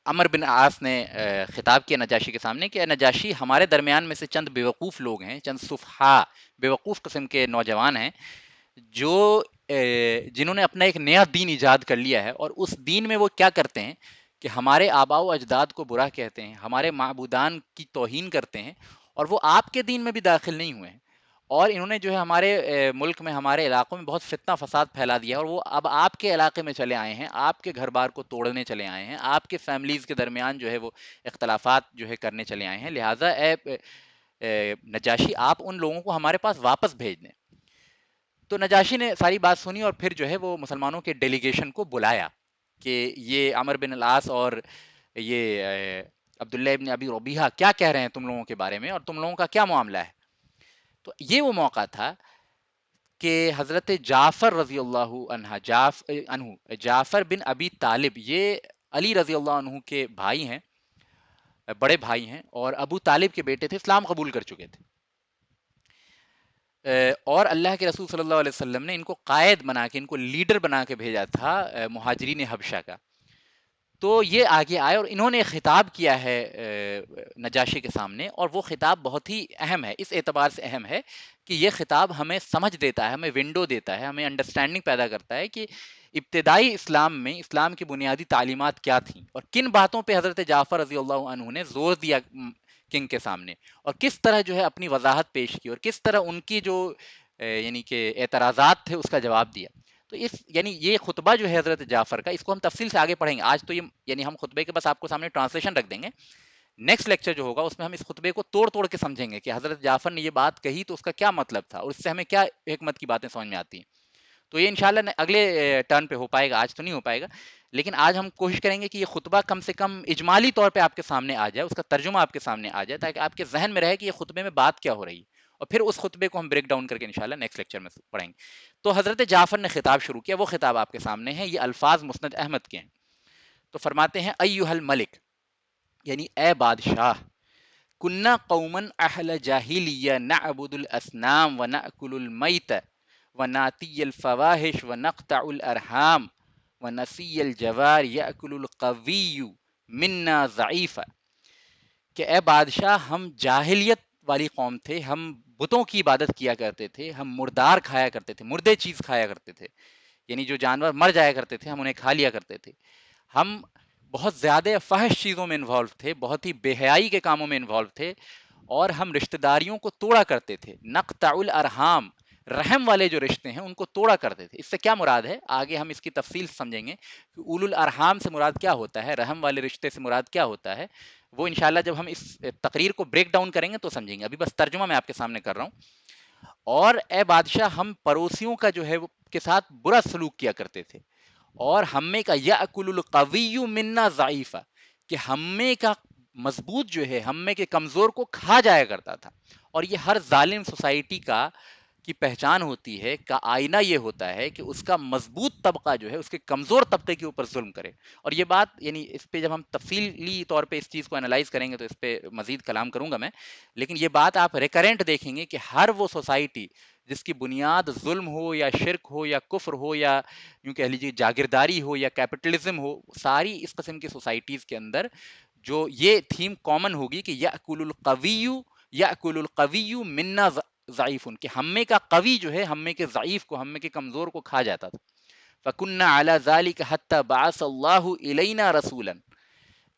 عمر بن عاص نے خطاب کیا نجاشی کے سامنے کہ نجاشی, ہمارے درمیان میں سے چند بیوقوف لوگ ہیں, چند صفحاء بیوقوف قسم کے نوجوان ہیں جو جنہوں نے اپنا ایک نیا دین ایجاد کر لیا ہے, اور اس دین میں وہ کیا کرتے ہیں کہ ہمارے آباء و اجداد کو برا کہتے ہیں, ہمارے معبودان کی توہین کرتے ہیں, اور وہ آپ کے دین میں بھی داخل نہیں ہوئے ہیں, اور انہوں نے جو ہے ہمارے ملک میں ہمارے علاقوں میں بہت فتنہ فساد پھیلا دیا ہے, اور وہ اب آپ کے علاقے میں چلے آئے ہیں, آپ کے گھر بار کو توڑنے چلے آئے ہیں, آپ کے فیملیز کے درمیان جو ہے وہ اختلافات جو ہے کرنے چلے آئے ہیں. لہٰذا اے نجاشی, آپ ان لوگوں کو ہمارے پاس واپس بھیج دیں. تو نجاشی نے ساری بات سنی, اور پھر جو ہے وہ مسلمانوں کے ڈیلیگیشن کو بلایا کہ یہ عمر بن العاص اور یہ عبداللہ ابن ابی ربیحہ کیا کہہ رہے ہیں تم لوگوں کے بارے میں, اور تم لوگوں کا کیا معاملہ ہے. تو یہ وہ موقع تھا کہ حضرت جعفر رضی اللہ عنہ جعفر بن ابی طالب, یہ علی رضی اللہ عنہ کے بھائی ہیں, بڑے بھائی ہیں, اور ابو طالب کے بیٹے تھے, اسلام قبول کر چکے تھے. اور اللہ کے رسول صلی اللہ علیہ وسلم نے ان کو قائد بنا کے, ان کو لیڈر بنا کے بھیجا تھا مہاجرین حبشہ کا. تو یہ آگے آئے اور انہوں نے خطاب کیا ہے نجاشی کے سامنے, اور وہ خطاب بہت ہی اہم ہے, اس اعتبار سے اہم ہے کہ یہ خطاب ہمیں سمجھ دیتا ہے, ہمیں ونڈو دیتا ہے, ہمیں انڈرسٹینڈنگ پیدا کرتا ہے کہ ابتدائی اسلام میں اسلام کی بنیادی تعلیمات کیا تھیں, اور کن باتوں پہ حضرت جعفر رضی اللہ عنہ نے زور دیا کنگ کے سامنے, اور کس طرح جو ہے اپنی وضاحت پیش کی, اور کس طرح ان کی جو یعنی کہ اعتراضات تھے اس کا جواب دیا. تو اس یعنی یہ خطبہ جو ہے حضرت جعفر کا، اس کو ہم تفصیل سے آگے پڑھیں گے. آج تو یہ یعنی ہم خطبے کے بس آپ کو سامنے ٹرانسلیشن رکھ دیں گے. نیکسٹ لیکچر جو ہوگا اس میں ہم اس خطبے کو توڑ توڑ کے سمجھیں گے کہ حضرت جعفر نے یہ بات کہی تو اس کا کیا مطلب تھا، اور اس سے ہمیں کیا حکمت کی باتیں سمجھ میں آتی ہیں. تو یہ انشاءاللہ اگلے ٹرن پہ ہو پائے گا، آج تو نہیں ہو پائے گا. لیکن آج ہم کوشش کریں گے کہ یہ خطبہ کم سے کم اجمالی طور پہ آپ کے سامنے آ جائے، اس کا ترجمہ آپ کے سامنے آ جائے، تاکہ آپ کے ذہن میں رہے کہ یہ خطبے میں بات کیا ہو رہی ہے، اور پھر اس خطبے کو ہم بریک ڈاؤن کر کے انشاءاللہ نیکسٹ لیکچر میں پڑھیں گے. تو حضرت جعفر نے خطاب شروع کیا، وہ خطاب آپ کے سامنے ہے. یہ الفاظ مسند احمد کے ہیں. تو فرماتے ہیں ایھا الملک، یعنی اے بادشاہ، کننا قوما اہل جاہلیہ نعبد الاسنام ونأکل المیت وناتی الفواحش ونقطع الارحام ونسی الجوار یأکل القوی منا ضعیفا. کہ اے بادشاہ، ہم جاہلیت والی قوم تھے، ہم بتوں کی عبادت کیا کرتے تھے، ہم مردار کھایا کرتے تھے، مردے چیز کھایا کرتے تھے، یعنی جو جانور مر جایا کرتے تھے ہم انہیں کھا لیا کرتے تھے. ہم بہت زیادہ فحش چیزوں میں انوالو تھے، بہت ہی بے حیائی کے کاموں میں انوالو تھے، اور ہم رشتہ داریوں کو توڑا کرتے تھے. نقطع الارحام، رحم والے جو رشتے ہیں ان کو توڑا کرتے تھے. اس سے کیا مراد ہے آگے ہم اس کی تفصیل سمجھیں گے کہ اول الارحام سے مراد کیا ہوتا ہے، رحم والے رشتے سے مراد کیا ہوتا ہے. وہ انشاءاللہ جب ہم اس تقریر کو بریک ڈاؤن کریں گے تو سمجھیں گے. ابھی بس ترجمہ میں آپ کے سامنے کر رہا ہوں. اور اے بادشاہ، ہم پڑوسیوں کا جو ہے وہ کے ساتھ برا سلوک کیا کرتے تھے، اور ہمیں کا یأکل القوی منا ضعیفا، کہ ہمیں کا مضبوط جو ہے ہمیں کے کمزور کو کھا جایا کرتا تھا. اور یہ ہر ظالم سوسائٹی کا کی پہچان ہوتی ہے، کا آئینہ یہ ہوتا ہے کہ اس کا مضبوط طبقہ جو ہے اس کے کمزور طبقے کے اوپر ظلم کرے. اور یہ بات یعنی اس پہ جب ہم تفصیلی طور پہ اس چیز کو انالائز کریں گے تو اس پہ مزید کلام کروں گا میں. لیکن یہ بات آپ ریکرنٹ دیکھیں گے کہ ہر وہ سوسائٹی جس کی بنیاد ظلم ہو یا شرک ہو یا کفر ہو یا یوں کہہ لیجیے جاگیرداری ہو یا کیپٹلزم ہو، ساری اس قسم کی سوسائٹیز کے اندر جو یہ تھیم کامن ہوگی کہ یأکل القوی یأکل القوی منا ضعیف، کہ ہمیں کا قوی جو ہے ہمیں کے ضعیف کو، ہمیں کے کمزور کو کھا جاتا تھا. فَكُنَّا عَلَى ذَلِكَ حَتَّى بَعَثَ اللَّهُ إِلَيْنَا رَسُولًا،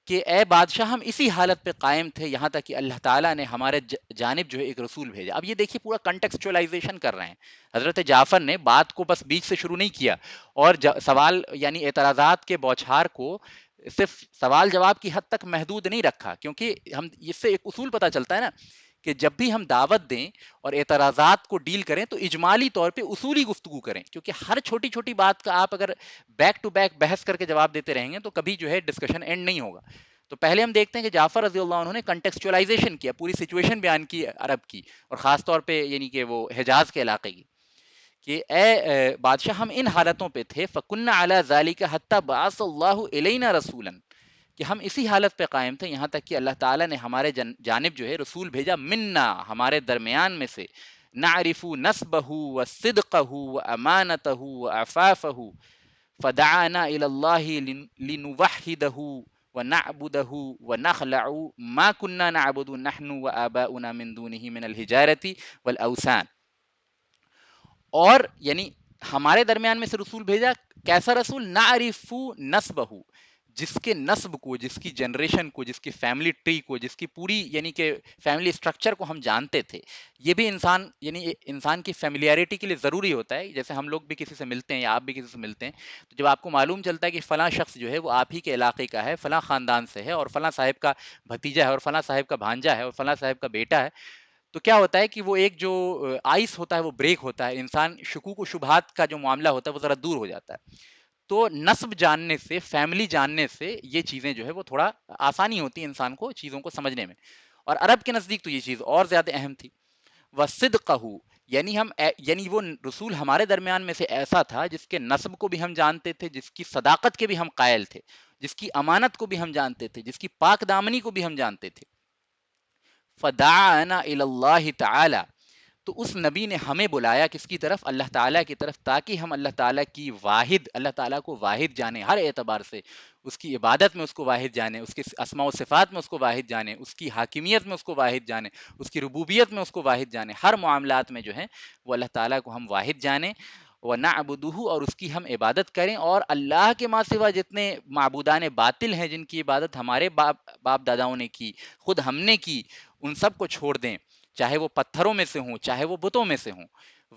کہ اے بادشاہ ہم اسی حالت پہ قائم تھے یہاں تک کہ اللہ تعالیٰ نے ہمارے جانب جو ہے ایک رسول بھیجا. اب یہ دیکھیے پورا کنٹیکسچوائلائزیشن کر رہے ہیں. حضرت جعفر نے بات کو بس بیچ سے شروع نہیں کیا، اور سوال یعنی اعتراضات کے بوچھار کو صرف سوال جواب کی حد تک محدود نہیں رکھا، کیونکہ ہم اس سے ایک اصول پتہ چلتا ہے نا کہ جب بھی ہم دعوت دیں اور اعتراضات کو ڈیل کریں تو اجمالی طور پہ اصولی گفتگو کریں، کیونکہ ہر چھوٹی چھوٹی بات کا آپ اگر بیک ٹو بیک بحث کر کے جواب دیتے رہیں گے تو کبھی جو ہے ڈسکشن اینڈ نہیں ہوگا. تو پہلے ہم دیکھتے ہیں کہ جعفر رضی اللہ عنہ نے کنٹیکسچوائلائزیشن کیا، پوری سچویشن بیان کی عرب کی، اور خاص طور پہ یعنی کہ وہ حجاز کے علاقے کی، کہ اے بادشاہ ہم ان حالتوں پہ تھے. فَكُنَّا عَلَى ذَلِكَ حَتَّى بَعَثَ اللَّهُ إِلَيْنَا رَسُولًا، کہ ہم اسی حالت پہ قائم تھے یہاں تک کہ اللہ تعالیٰ نے ہمارے جانب جو ہے رسول بھیجا، منا ہمارے درمیان میں سے، نعرف نسبہ وصدقہ وامانتہ وعفافہ فدعانا الى اللہ لنوحدہ ونعبدہ ونخلع ما كنا نعبد نحن وآباؤنا من دونه من الحجارة والاوثان. اور یعنی ہمارے درمیان میں سے رسول بھیجا، کیسا رسول؟ نعرف نسبہ، جس کے نسب کو، جس کی جنریشن کو، جس کی فیملی ٹری کو، جس کی پوری یعنی کہ فیملی سٹرکچر کو ہم جانتے تھے. یہ بھی انسان یعنی انسان کی فیملیئرٹی کے لیے ضروری ہوتا ہے. جیسے ہم لوگ بھی کسی سے ملتے ہیں یا آپ بھی کسی سے ملتے ہیں تو جب آپ کو معلوم چلتا ہے کہ فلاں شخص جو ہے وہ آپ ہی کے علاقے کا ہے، فلاں خاندان سے ہے، اور فلاں صاحب کا بھتیجا ہے، اور فلاں صاحب کا بھانجا ہے، اور فلاں صاحب کا بیٹا ہے، تو کیا ہوتا ہے کہ وہ ایک جو آئس ہوتا ہے وہ بریک ہوتا ہے، انسان شکوک و شبہات کا جو معاملہ ہوتا ہے وہ ذرا دور ہو جاتا ہے. تو نسب جاننے سے، فیملی جاننے سے یہ چیزیں جو ہے وہ تھوڑا آسانی ہوتی ہے انسان کو چیزوں کو سمجھنے میں. اور عرب کے نزدیک تو یہ چیز اور زیادہ اہم تھی. وصدقہ، یعنی وہ رسول ہمارے درمیان میں سے ایسا تھا جس کے نسب کو بھی ہم جانتے تھے، جس کی صداقت کے بھی ہم قائل تھے، جس کی امانت کو بھی ہم جانتے تھے، جس کی پاک دامنی کو بھی ہم جانتے تھے. فدعانا الی اللہ تعالی، تو اس نبی نے ہمیں بلایا کس کی طرف؟ اللہ تعالیٰ کی طرف، تاکہ ہم اللہ تعالیٰ کی واحد، اللہ تعالیٰ کو واحد جانیں ہر اعتبار سے، اس کی عبادت میں اس کو واحد جانیں، اس کے اسماء و صفات میں اس کو واحد جانیں، اس کی حاکمیت میں اس کو واحد جانیں، اس کی ربوبیت میں اس کو واحد جانیں، ہر معاملات میں جو ہے وہ اللہ تعالیٰ کو ہم واحد جانیں. وَنَعْبُدُهُ، اور اس کی ہم عبادت کریں، اور اللہ کے ماں سوا جتنے معبودان باطل ہیں جن کی عبادت ہمارے باپ داداؤں نے کی، خود ہم نے کی، ان سب کو چھوڑ دیں، چاہے وہ پتھروں میں سے ہوں، چاہے وہ بتوں میں سے ہوں.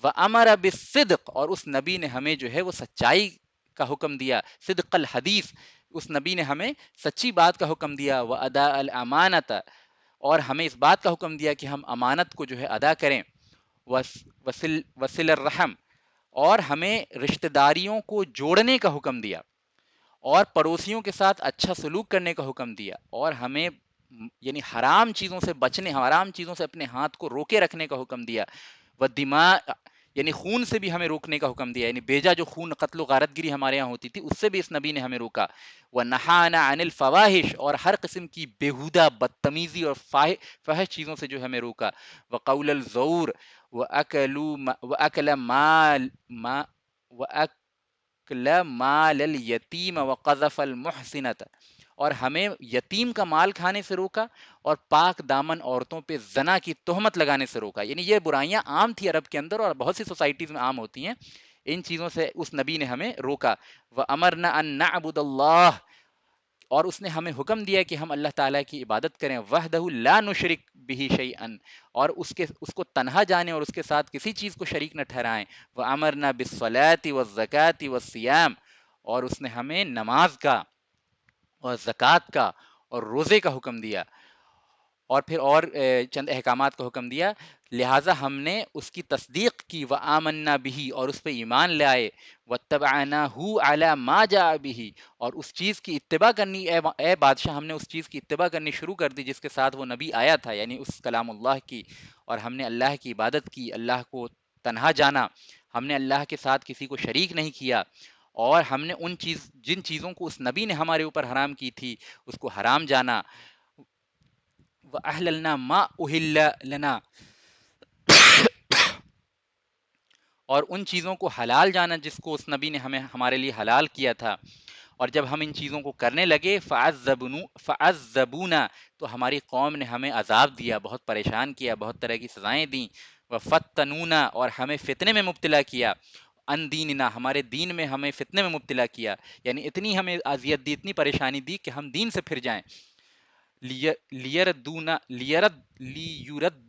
وَأَمَرَ بِالصِّدْقِ، اور اس نبی نے ہمیں جو ہے وہ سچائی کا حکم دیا، صدق الحدیث، اس نبی نے ہمیں سچی بات کا حکم دیا، وَأَدَاءَ الْأَمَانَةَ، اور ہمیں اس بات کا حکم دیا کہ ہم امانت کو جو ہے ادا کریں، وَصِلَ الرحم، اور ہمیں رشتہ داریوں کو جوڑنے کا حکم دیا، اور پڑوسیوں کے ساتھ اچھا سلوک کرنے کا حکم دیا، اور ہمیں یعنی حرام چیزوں سے بچنے، حرام چیزوں سے اپنے ہاتھ کو روکے رکھنے کا حکم دیا، و دماء، یعنی خون سے بھی ہمیں روکنے کا حکم دیا، یعنی بیجا جو خون، قتل و غارت گری ہمارے یہاں ہوتی تھی، اس سے بھی اس نبی نے ہمیں روکا، وَنَحَانَا عَنِ الْفَوَاحِشِ، اور ہر قسم کی بیہودہ بدتمیزی اور فحش چیزوں سے جو ہمیں روکا، وَقَوْلَ الزَّوْرِ، وَأَكْلَ مَالَ الْيَتِيمِ وَقَذَفَ الْمُحْسِنَةَ، اور ہمیں یتیم کا مال کھانے سے روکا، اور پاک دامن عورتوں پہ زنا کی تہمت لگانے سے روکا، یعنی یہ برائیاں عام تھی عرب کے اندر، اور بہت سی سوسائٹیز میں عام ہوتی ہیں، ان چیزوں سے اس نبی نے ہمیں روکا، وَأَمَرْنَا أَن نَعْبُدَ اللَّهَ، اور اس نے ہمیں حکم دیا کہ ہم اللہ تعالیٰ کی عبادت کریں، وحدہ لا نشرک بہ شیئا، اور اس کو تنہا جانیں اور اس کے ساتھ کسی چیز کو شریک نہ ٹھہرائیں، وَأَمَرْنَا بِالصَّلَاةِ وَالزَّكَاةِ وَالصِّيَامِ، اور اس نے ہمیں نماز کا اور زکوٰۃ کا اور روزے کا حکم دیا، اور پھر اور چند احکامات کا حکم دیا، لہٰذا ہم نے اس کی تصدیق کی، وآمنا بھی، اور اس پہ ایمان لائے، واتبعناہ علی ما جاء به، اور اس چیز کی اتباع کرنی، اے بادشاہ ہم نے اس چیز کی اتباع کرنی شروع کر دی جس کے ساتھ وہ نبی آیا تھا، یعنی اس کلام اللہ کی، اور ہم نے اللہ کی عبادت کی، اللہ کو تنہا جانا، ہم نے اللہ کے ساتھ کسی کو شریک نہیں کیا، اور ہم نے جن چیزوں کو اس نبی نے ہمارے اوپر حرام کی تھی اس کو حرام جانا، وَأَحْلَلْنَا مَا أُحِلَّ لَنَا، اور ان چیزوں کو حلال جانا جس کو اس نبی نے ہمارے لیے حلال کیا تھا، اور جب ہم ان چیزوں کو کرنے لگے، فَعَذَّبُونَا، تو ہماری قوم نے ہمیں عذاب دیا، بہت پریشان کیا، بہت طرح کی سزائیں دیں، وَفَتَّنُونَا، اور ہمیں فتنے میں مبتلا کیا، ان دیننا، ہمارے دین میں ہمیں فتنے میں مبتلا کیا، یعنی اتنی ہمیں اذیت دی، اتنی پریشانی دی کہ ہم دین سے پھر جائیں، لیردونا لیرد لیورد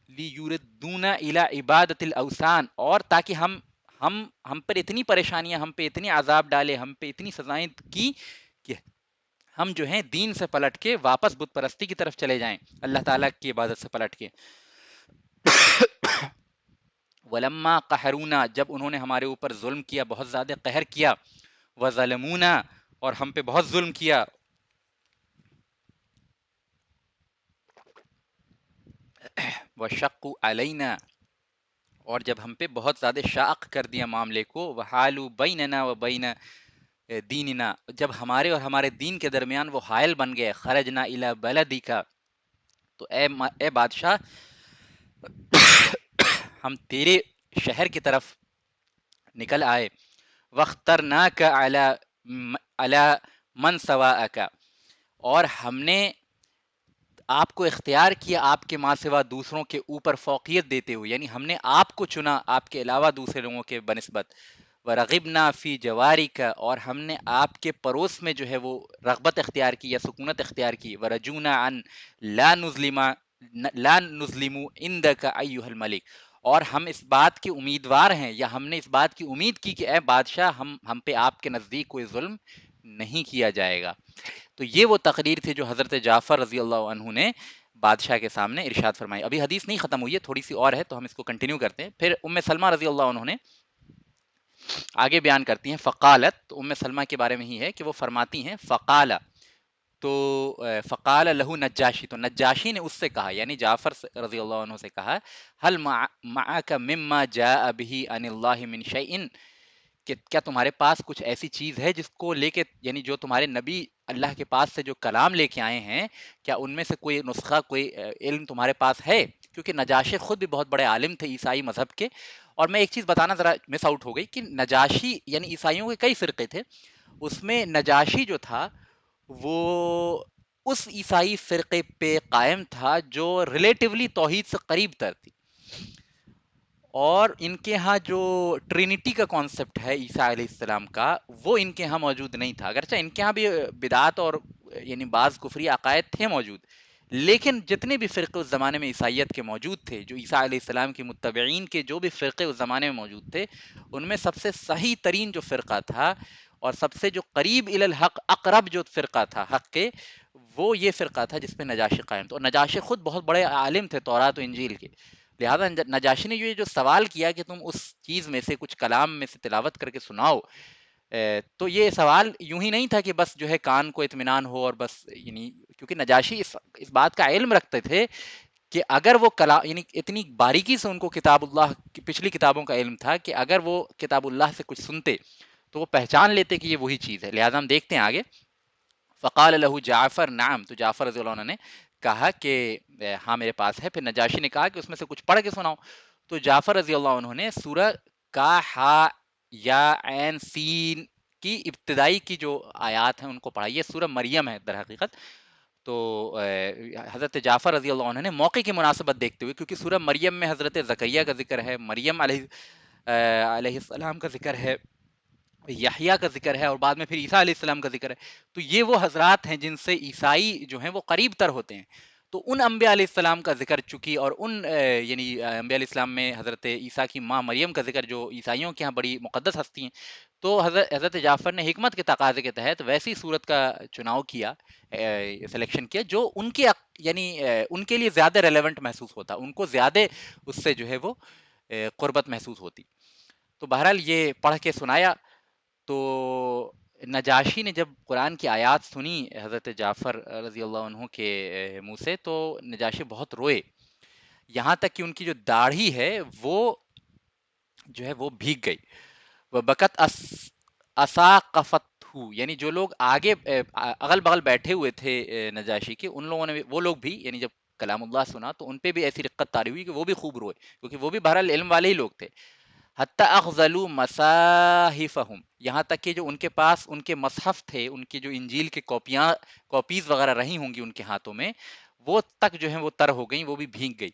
لیوردونا الی عبادت الاوثان، اور تاکہ ہم پر اتنی پریشانیاں، ہم پہ اتنے عذاب ڈالے، ہم پہ اتنی سزائیں کی کہ ہم جو ہیں دین سے پلٹ کے واپس بت پرستی کی طرف چلے جائیں، اللہ تعالیٰ کی عبادت سے پلٹ کے، ولما قہرونا، جب انہوں نے ہمارے اوپر ظلم کیا، بہت زیادہ قہر کیا، وظلمونا، اور ہم پہ بہت ظلم کیا، وشقوا علینا، اور جب ہم پہ بہت زیادہ شاق کر دیا معاملے کو، وحالو بیننا و بین دیننا، جب ہمارے اور ہمارے دین کے درمیان وہ حائل بن گئے، خرجنا الی بلدک، تو اے بادشاہ ہم تیرے شہر کی طرف نکل آئے، واخترناک علی من سواک، اور ہم نے آپ کو اختیار کیا آپ کے ماں سوا دوسروں کے اوپر فوقیت دیتے ہوئے، یعنی ہم نے آپ کو چنا آپ کے علاوہ دوسرے لوگوں کے بنسبت، وَرَغِبْنَا فِي جَوَارِكَ، اور ہم نے آپ کے پڑوس میں جو ہے وہ رغبت اختیار کی یا سکونت اختیار کی، وَرَجُونَا عَنْ لَا نُظْلِمُ عِنْدَكَ أَيُّهَا الْمَلِكُ، اور ہم اس بات کے امیدوار ہیں، یا ہم نے اس بات کی امید کی کہ اے بادشاہ ہم پہ آپ کے نزدیک کوئی ظلم نہیں کیا جائے گا۔ تو یہ وہ تقریر تھی جو حضرت جعفر رضی اللہ عنہ نے بادشاہ کے سامنے ارشاد فرمائی۔ ابھی حدیث نہیں ختم ہوئی ہے، تھوڑی سی اور ہے تو ہم اس کو کنٹینیو کرتے ہیں۔ پھر ام سلمہ رضی اللہ عنہ نے آگے بیان کرتی ہیں، فقالت، تو ام سلمہ کے بارے میں ہی ہے کہ وہ فرماتی ہیں، فقال، تو فقال لہو نجاشی، تو نجاشی نے اس سے کہا، یعنی جعفر رضی اللہ عنہ سے کہا، هل معک مما جاء به عن اللہ من شیء، کہ کیا تمہارے پاس کچھ ایسی چیز ہے جس کو لے کے، یعنی جو تمہارے نبی اللہ کے پاس سے جو کلام لے کے آئے ہیں، کیا ان میں سے کوئی نسخہ، کوئی علم تمہارے پاس ہے؟ کیونکہ نجاشی خود بھی بہت بڑے عالم تھے عیسائی مذہب کے۔ اور میں ایک چیز بتانا ذرا مس آؤٹ ہو گئی کہ نجاشی یعنی عیسائیوں کے کئی فرقے تھے، اس میں نجاشی جو تھا وہ اس عیسائی فرقے پہ قائم تھا جو ریلیٹیولی توحید سے قریب تر تھی، اور ان کے ہاں جو ٹرینٹی کا کانسیپٹ ہے عیسیٰ علیہ السلام کا، وہ ان کے ہاں موجود نہیں تھا، اگرچہ ان کے ہاں بھی بدعات اور یعنی بعض کفری عقائد تھے موجود، لیکن جتنے بھی فرقے اس زمانے میں عیسائیت کے موجود تھے، جو عیسیٰ علیہ السلام کے متبعین کے جو بھی فرقے اس زمانے میں موجود تھے، ان میں سب سے صحیح ترین جو فرقہ تھا اور سب سے جو قریب الی الحق اقرب جو فرقہ تھا حق کے، وہ یہ فرقہ تھا جس پہ نجاشی قائم تھا۔ اور نجاشی خود بہت بڑے عالم تھے تورات و انجیل کے، لہذا نجاشی نے جو سوال کیا کہ تم اس چیز میں سے کچھ کلام میں سے تلاوت کر کے سناؤ، تو یہ سوال یوں ہی نہیں تھا کہ بس جو ہے کان کو اطمینان ہو اور بس، یعنی کیونکہ نجاشی اس بات کا علم رکھتے تھے کہ اگر وہ کلام، یعنی اتنی باریکی سے ان کو کتاب اللہ کی پچھلی کتابوں کا علم تھا کہ اگر وہ کتاب اللہ سے کچھ سنتے تو وہ پہچان لیتے کہ یہ وہی چیز ہے۔ لہٰذا ہم دیکھتے ہیں آگے، فقال له جعفر نعم، تو جعفر رضی اللہ عنہ نے کہا کہ ہاں میرے پاس ہے۔ پھر نجاشی نے کہا کہ اس میں سے کچھ پڑھ کے سناؤ، تو جعفر رضی اللہ عنہ نے سورہ کا ہا یا عین سین کی ابتدائی کی جو آیات ہیں ان کو پڑھا۔ یہ سورہ مریم ہے در حقیقت۔ تو حضرت جعفر رضی اللہ عنہ نے موقع کی مناسبت دیکھتے ہوئے، کیونکہ سورہ مریم میں حضرت زکریہ کا ذکر ہے، مریم علیہ السلام کا ذکر ہے، یحییٰ کا ذکر ہے، اور بعد میں پھر عیسیٰ علیہ السلام کا ذکر ہے، تو یہ وہ حضرات ہیں جن سے عیسائی جو ہیں وہ قریب تر ہوتے ہیں۔ تو ان انبیاء علیہ السلام کا ذکر چکی، اور ان یعنی انبیاء علیہ السلام میں حضرت عیسیٰ کی ماں مریم کا ذکر جو عیسائیوں کے ہاں بڑی مقدس ہستی ہیں، تو حضرت جعفر نے حکمت کے تقاضے کے تحت ویسی صورت کا چناؤ کیا، سلیکشن کیا جو ان کے یعنی ان کے لیے زیادہ ریلیونٹ محسوس ہوتا، ان کو زیادہ اس سے جو ہے وہ قربت محسوس ہوتی۔ تو بہرحال یہ پڑھ کے سنایا، تو نجاشی نے جب قرآن کی آیات سنی حضرت جعفر رضی اللہ عنہ کے منہ سے، تو نجاشی بہت روئے، یہاں تک کہ ان کی جو داڑھی ہے وہ جو ہے وہ بھیگ گئی۔ وہ بکت اساقفت، یعنی جو لوگ آگے اغل بغل بیٹھے ہوئے تھے نجاشی کے، ان لوگوں نے وہ لوگ بھی، یعنی جب کلام اللہ سنا تو ان پہ بھی ایسی رقت طاری ہوئی کہ وہ بھی خوب روئے، کیونکہ وہ بھی بہرحال علم والے ہی لوگ تھے۔ حتی اخذلوا مصاحفہم، یہاں تک کہ جو ان کے پاس ان کے مصحف تھے، ان کی جو انجیل کے کاپیز وغیرہ رہی ہوں گی ان کے ہاتھوں میں، وہ تک جو ہیں وہ تر ہو گئیں، وہ بھی بھیگ گئی۔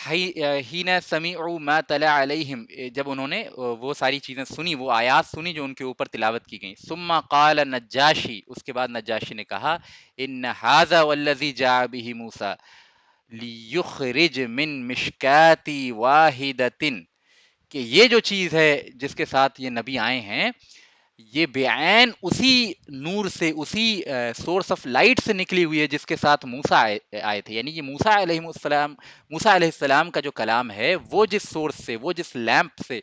حین سمعوا ما تلا علیہم، جب انہوں نے وہ ساری چیزیں سنی، وہ آیات سنی جو ان کے اوپر تلاوت کی گئیں۔ ثم قال نجاشی، اس کے بعد نجاشی نے کہا، ان ھذا والذی جاء به موسیٰ لیخرج من مشکات واحدۃ، کہ یہ جو چیز ہے جس کے ساتھ یہ نبی آئے ہیں، یہ بعین اسی نور سے، اسی سورس آف لائٹ سے نکلی ہوئی ہے جس کے ساتھ موسیٰ آئے تھے۔ یعنی یہ موسیٰ علیہ السلام کا جو کلام ہے، وہ جس سورس سے، وہ جس لیمپ سے،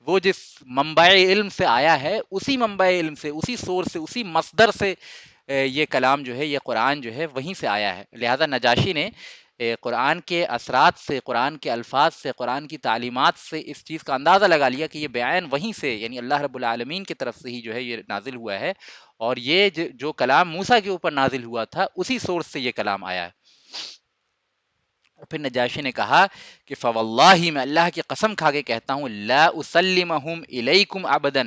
وہ جس منبع علم سے آیا ہے، اسی منبع علم سے، اسی سورس سے، اسی مصدر سے یہ کلام جو ہے، یہ قرآن جو ہے وہیں سے آیا ہے۔ لہذا نجاشی نے قرآن کے اثرات سے، قرآن کے الفاظ سے، قرآن کی تعلیمات سے اس چیز کا اندازہ لگا لیا کہ یہ بیان وہیں سے، یعنی اللہ رب العالمین کی طرف سے ہی جو ہے یہ نازل ہوا ہے، اور یہ جو کلام موسیٰ کے اوپر نازل ہوا تھا اسی سورس سے یہ کلام آیا ہے۔ پھر نجاشی نے کہا کہ فواللہ، میں اللہ کی قسم کھا کے کہتا ہوں، لا اسلمہم الیکم ابدا،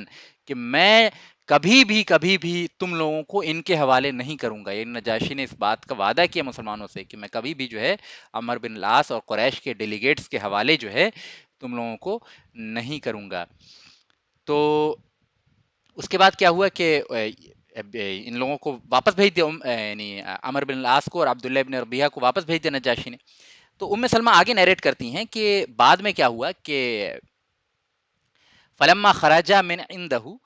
کہ میں کبھی بھی تم لوگوں کو ان کے حوالے نہیں کروں گا۔ یعنی نجاشی نے اس بات کا وعدہ کیا مسلمانوں سے کہ میں کبھی بھی جو ہے عمر بن العاص اور قریش کے ڈیلیگیٹس کے حوالے جو ہے تم لوگوں کو نہیں کروں گا۔ تو اس کے بعد کیا ہوا کہ ان لوگوں کو واپس بھیج دیا، یعنی عمر بن العاص کو اور عبداللہ ابن ربیعہ کو واپس بھیج دیا نجاشی نے۔ تو سلمہ آگے نیریٹ کرتی ہیں کہ بعد میں کیا ہوا کہ فلما خرجا من عنده،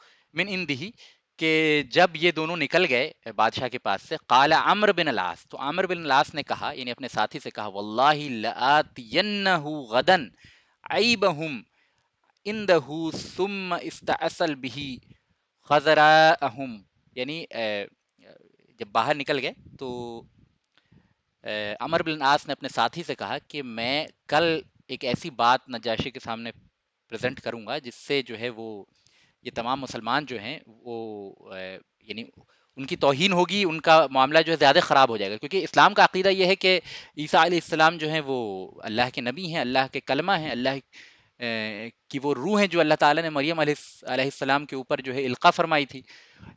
کہ جب یہ دونوں نکل گئے بادشاہ کے پاس سے، قال عمرو بن العاص، تو عمرو بن العاص نے کہا، یعنی اپنے ساتھی سے کہا، واللہ لآتینہ غدا عیبہم عنده ثم استعصل به خزراءہم، یعنی جب باہر نکل گئے تو عمر بن العاص نے اپنے ساتھی سے کہا کہ میں کل ایک ایسی بات نجاشی کے سامنے پریزنٹ کروں گا جس سے جو ہے وہ یہ تمام مسلمان جو ہیں وہ یعنی ان کی توہین ہوگی، ان کا معاملہ جو ہے زیادہ خراب ہو جائے گا، کیونکہ اسلام کا عقیدہ یہ ہے کہ عیسیٰ علیہ السلام جو ہیں وہ اللہ کے نبی ہیں، اللہ کے کلمہ ہیں، اللہ کی وہ روح ہیں جو اللہ تعالیٰ نے مریم علیہ السلام کے اوپر جو ہے القاء فرمائی تھی،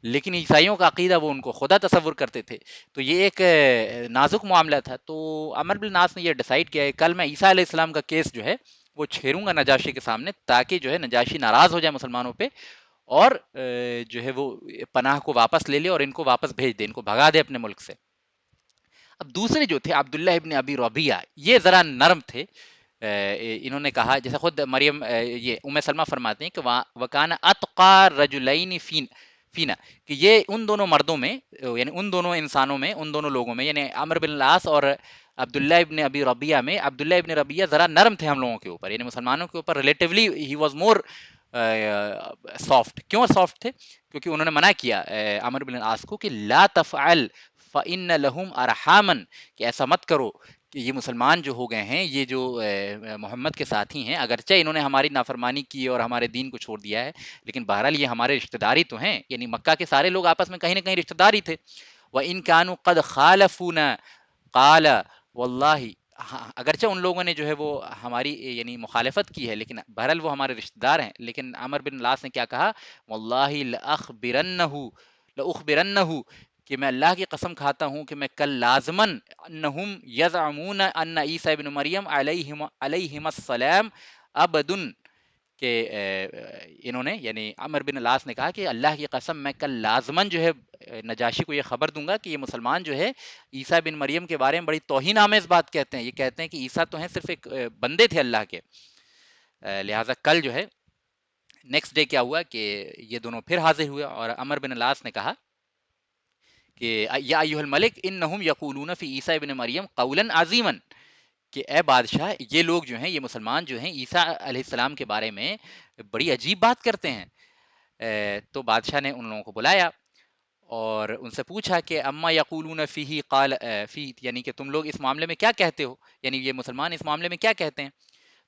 لیکن عیسائیوں کا عقیدہ وہ ان کو خدا تصور کرتے تھے، تو یہ ایک نازک معاملہ تھا۔ تو عمر بن العاص نے یہ ڈیسائیڈ کیا ہے کل میں عیسیٰ علیہ السلام کا کیس جو ہے وہ چھیڑوں گا نجاشی کے سامنے، تاکہ جو ہے نجاشی ناراض ہو جائے مسلمانوں پہ، اور جو ہے وہ پناہ کو واپس لے لے اور ان کو واپس بھیج دے، ان کو بھگا دے اپنے ملک سے۔ اب دوسرے جو تھے عبداللہ ابن ابی ربیعہ، یہ ذرا نرم تھے. انہوں نے کہا، جیسے خود مریم یہ ام سلمہ فرماتے ہیں کہ وکان اتقى رجلین فینا، کہ یہ ان دونوں مردوں میں، یعنی ان دونوں انسانوں میں، ان دونوں لوگوں میں، یعنی عمرو بن العاص اور عبداللہ ابن ابی ربیعہ میں، عبداللہ ابن ربیعہ ذرا نرم تھے ہم لوگوں کے اوپر، یعنی مسلمانوں کے اوپر relatively he was more soft. کیوں سافٹ تھے؟ کیونکہ انہوں نے منع کیا عمرو بن العاص کو کہ لا تفعل فإن لهم ارحاما، کہ ایسا مت کرو، کہ یہ مسلمان جو ہو گئے ہیں، یہ جو محمد کے ساتھی ہیں، اگرچہ انہوں نے ہماری نافرمانی کی اور ہمارے دین کو چھوڑ دیا ہے، لیکن بہرحال یہ ہمارے رشتہ داری تو ہیں، یعنی مکہ کے سارے لوگ آپس میں کہیں نہ کہیں رشتہ داری تھے. وَإِن كَانُوا قَدْ خَالَفُونَا قَالَ وَاللَّهِ، اگرچہ ان لوگوں نے جو ہے وہ ہماری یعنی مخالفت کی ہے، لیکن بہرحال وہ ہمارے رشتہ دار ہیں. لیکن عمر بن العاص نے کیا کہا؟ واللہ لأخبرنہ، کہ میں اللہ کی قسم کھاتا ہوں کہ میں کل لازماً انہم یزعمون ان عیسیٰ ابن مریم علیہم السلام ابدن، کہ انہوں نے یعنی عمر بن العاص نے کہا کہ اللہ کی قسم میں کل لازماً جو ہے نجاشی کو یہ خبر دوں گا کہ یہ مسلمان جو ہے عیسیٰ بن مریم کے بارے میں بڑی توہین آمیز بات کہتے ہیں. یہ کہتے ہیں کہ عیسیٰ تو ہیں صرف ایک بندے تھے اللہ کے. لہٰذا کل جو ہے نیکسٹ ڈے کیا ہوا کہ یہ دونوں پھر حاضر ہوئے، اور عمر بن العاص نے کہا کہ یا ایھا الملک انہم یقولون فی عیسیٰ ابن مریم قولا عظیما، کہ اے بادشاہ، یہ لوگ جو ہیں، یہ مسلمان جو ہیں، عیسیٰ علیہ السلام کے بارے میں بڑی عجیب بات کرتے ہیں. تو بادشاہ نے ان لوگوں کو بلایا اور ان سے پوچھا کہ اما یقولون فیہ قال فی، یعنی کہ تم لوگ اس معاملے میں کیا کہتے ہو، یعنی یہ مسلمان اس معاملے میں کیا کہتے ہیں.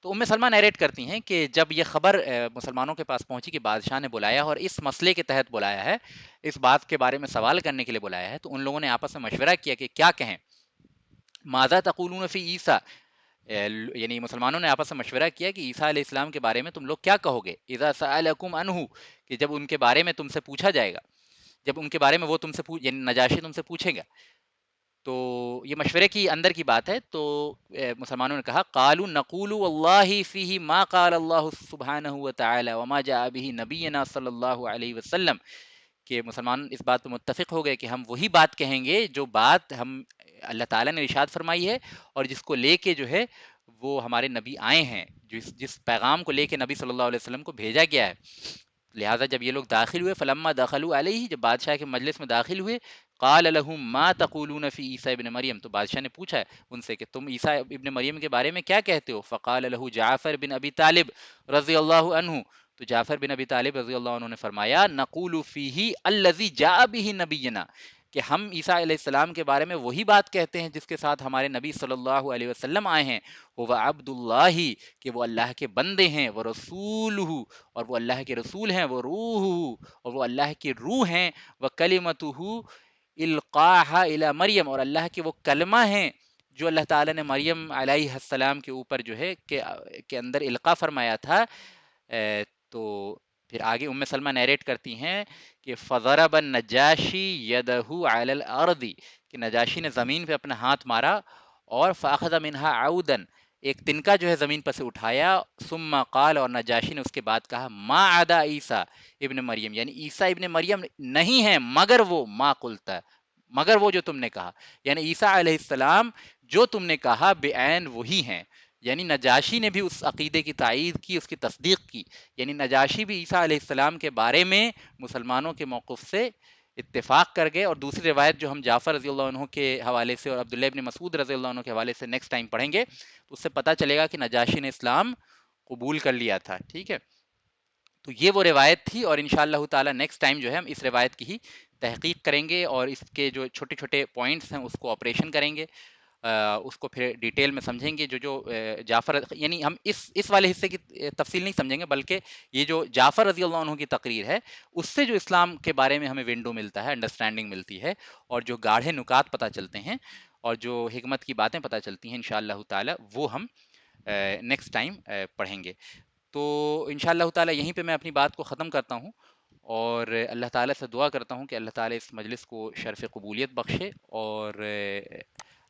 تو ام سلمہ نیریٹ کرتی ہیں کہ جب یہ خبر مسلمانوں کے پاس پہنچی کہ بادشاہ نے بلایا اور اس مسئلے کے تحت بلایا ہے، اس بات کے بارے میں سوال کرنے کے لیے بلایا ہے، تو ان لوگوں نے آپس میں مشورہ کیا کہ کیا کہیں. ماذا تقولون فی عیسیٰ، یعنی مسلمانوں نے آپس میں مشورہ کیا کہ عیسیٰ علیہ السلام کے بارے میں تم لوگ کیا کہو گے. اذا سألکم عنہ، کہ جب ان کے بارے میں تم سے پوچھا جائے گا، جب ان کے بارے میں وہ تم سے یعنی نجاشی تم سے پوچھے گا. تو یہ مشورے کی اندر کی بات ہے. تو مسلمانوں نے کہا قالوا نقول واللہ فیہ ما قال اللہ سبحانہ وتعالی وما جاء به نبینا صلی اللہ علیہ وسلم، کہ مسلمان اس بات پہ متفق ہو گئے کہ ہم وہی بات کہیں گے جو بات ہم اللہ تعالیٰ نے ارشاد فرمائی ہے، اور جس کو لے کے جو ہے وہ ہمارے نبی آئے ہیں، جس پیغام کو لے کے نبی صلی اللہ علیہ وسلم کو بھیجا گیا ہے. لہٰذا جب یہ لوگ داخل ہوئے، فلما دخلوا علیہ، جب بادشاہ کے مجلس میں داخل ہوئے، قال لهم ما تقولون فی عیسیٰ ابن مریم، تو بادشاہ نے پوچھا ان سے کہ تم عیسیٰ ابن مریم کے بارے میں کیا کہتے ہو. فقال له جعفر بن ابی طالب رضی اللہ عنہ، تو جعفر بن ابی طالب رضی اللہ عنہ نے فرمایا نقول فیہ الذی جاء به نبینا، کہ ہم عیسیٰ علیہ السلام کے بارے میں وہی بات کہتے ہیں جس کے ساتھ ہمارے نبی صلی اللہ علیہ وسلم آئے ہیں. وہ عبد اللہ، کہ وہ اللہ کے بندے ہیں، وہ رسول، اور وہ اللہ کے رسول ہیں، وہ روح، اور وہ اللہ کی روح ہیں، وہ کلمتہ القاها الی مریم، اور اللہ کے وہ کلمہ ہیں جو اللہ تعالیٰ نے مریم علیہ السلام کے اوپر جو ہے کہ اندر القاء فرمایا تھا. تو پھر آگے ام سلمہ نیریٹ کرتی ہیں کہ فضرب النجاشی یدہ علی الارض، کہ نجاشی نے زمین پہ اپنا ہاتھ مارا اور فاخذ منہا عودا، ایک تنکا جو ہے زمین پر سے اٹھایا. ثم قال، اور نجاشی نے اس کے بعد کہا ما عدا عیسیٰ ابن مریم، یعنی عیسیٰ ابن مریم نہیں ہے مگر وہ، ما قلتا، مگر وہ جو تم نے کہا، یعنی عیسیٰ علیہ السلام جو تم نے کہا بعین وہی ہیں. یعنی نجاشی نے بھی اس عقیدے کی تائید کی، اس کی تصدیق کی. یعنی نجاشی بھی عیسیٰ علیہ السلام کے بارے میں مسلمانوں کے موقف سے اتفاق کر گئے. اور دوسری روایت جو ہم جعفر رضی اللہ عنہ کے حوالے سے اور عبداللہ ابن مسعود رضی اللہ عنہ کے حوالے سے نیکسٹ ٹائم پڑھیں گے، تو اس سے پتہ چلے گا کہ نجاشی نے اسلام قبول کر لیا تھا. ٹھیک ہے، تو یہ وہ روایت تھی، اور انشاءاللہ تعالی نیکسٹ ٹائم جو ہے ہم اس روایت کی ہی تحقیق کریں گے، اور اس کے جو چھوٹے چھوٹے پوائنٹس ہیں اس کو آپریشن کریں گے، اس کو پھر ڈیٹیل میں سمجھیں گے. جو جعفر، یعنی ہم اس والے حصے کی تفصیل نہیں سمجھیں گے، بلکہ یہ جو جعفر رضی اللہ عنہ کی تقریر ہے اس سے جو اسلام کے بارے میں ہمیں ونڈو ملتا ہے، انڈرسٹینڈنگ ملتی ہے، اور جو گاڑھے نکات پتہ چلتے ہیں اور جو حکمت کی باتیں پتہ چلتی ہیں انشاءاللہ تعالی، وہ ہم نیکسٹ ٹائم پڑھیں گے. تو انشاءاللہ تعالی یہیں پہ میں اپنی بات کو ختم کرتا ہوں، اور اللہ تعالیٰ سے دعا کرتا ہوں کہ اللہ تعالیٰ اس مجلس کو شرف قبولیت بخشے، اور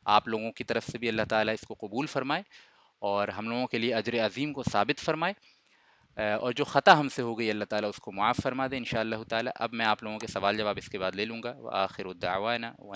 آپ لوگوں کی طرف سے بھی اللہ تعالیٰ اس کو قبول فرمائے، اور ہم لوگوں کے لیے اجر عظیم کو ثابت فرمائے، اور جو خطا ہم سے ہو گئی اللہ تعالیٰ اس کو معاف فرما دے انشاءاللہ تعالیٰ. اب میں آپ لوگوں کے سوال جواب اس کے بعد لے لوں گا. وآخر الدعوانا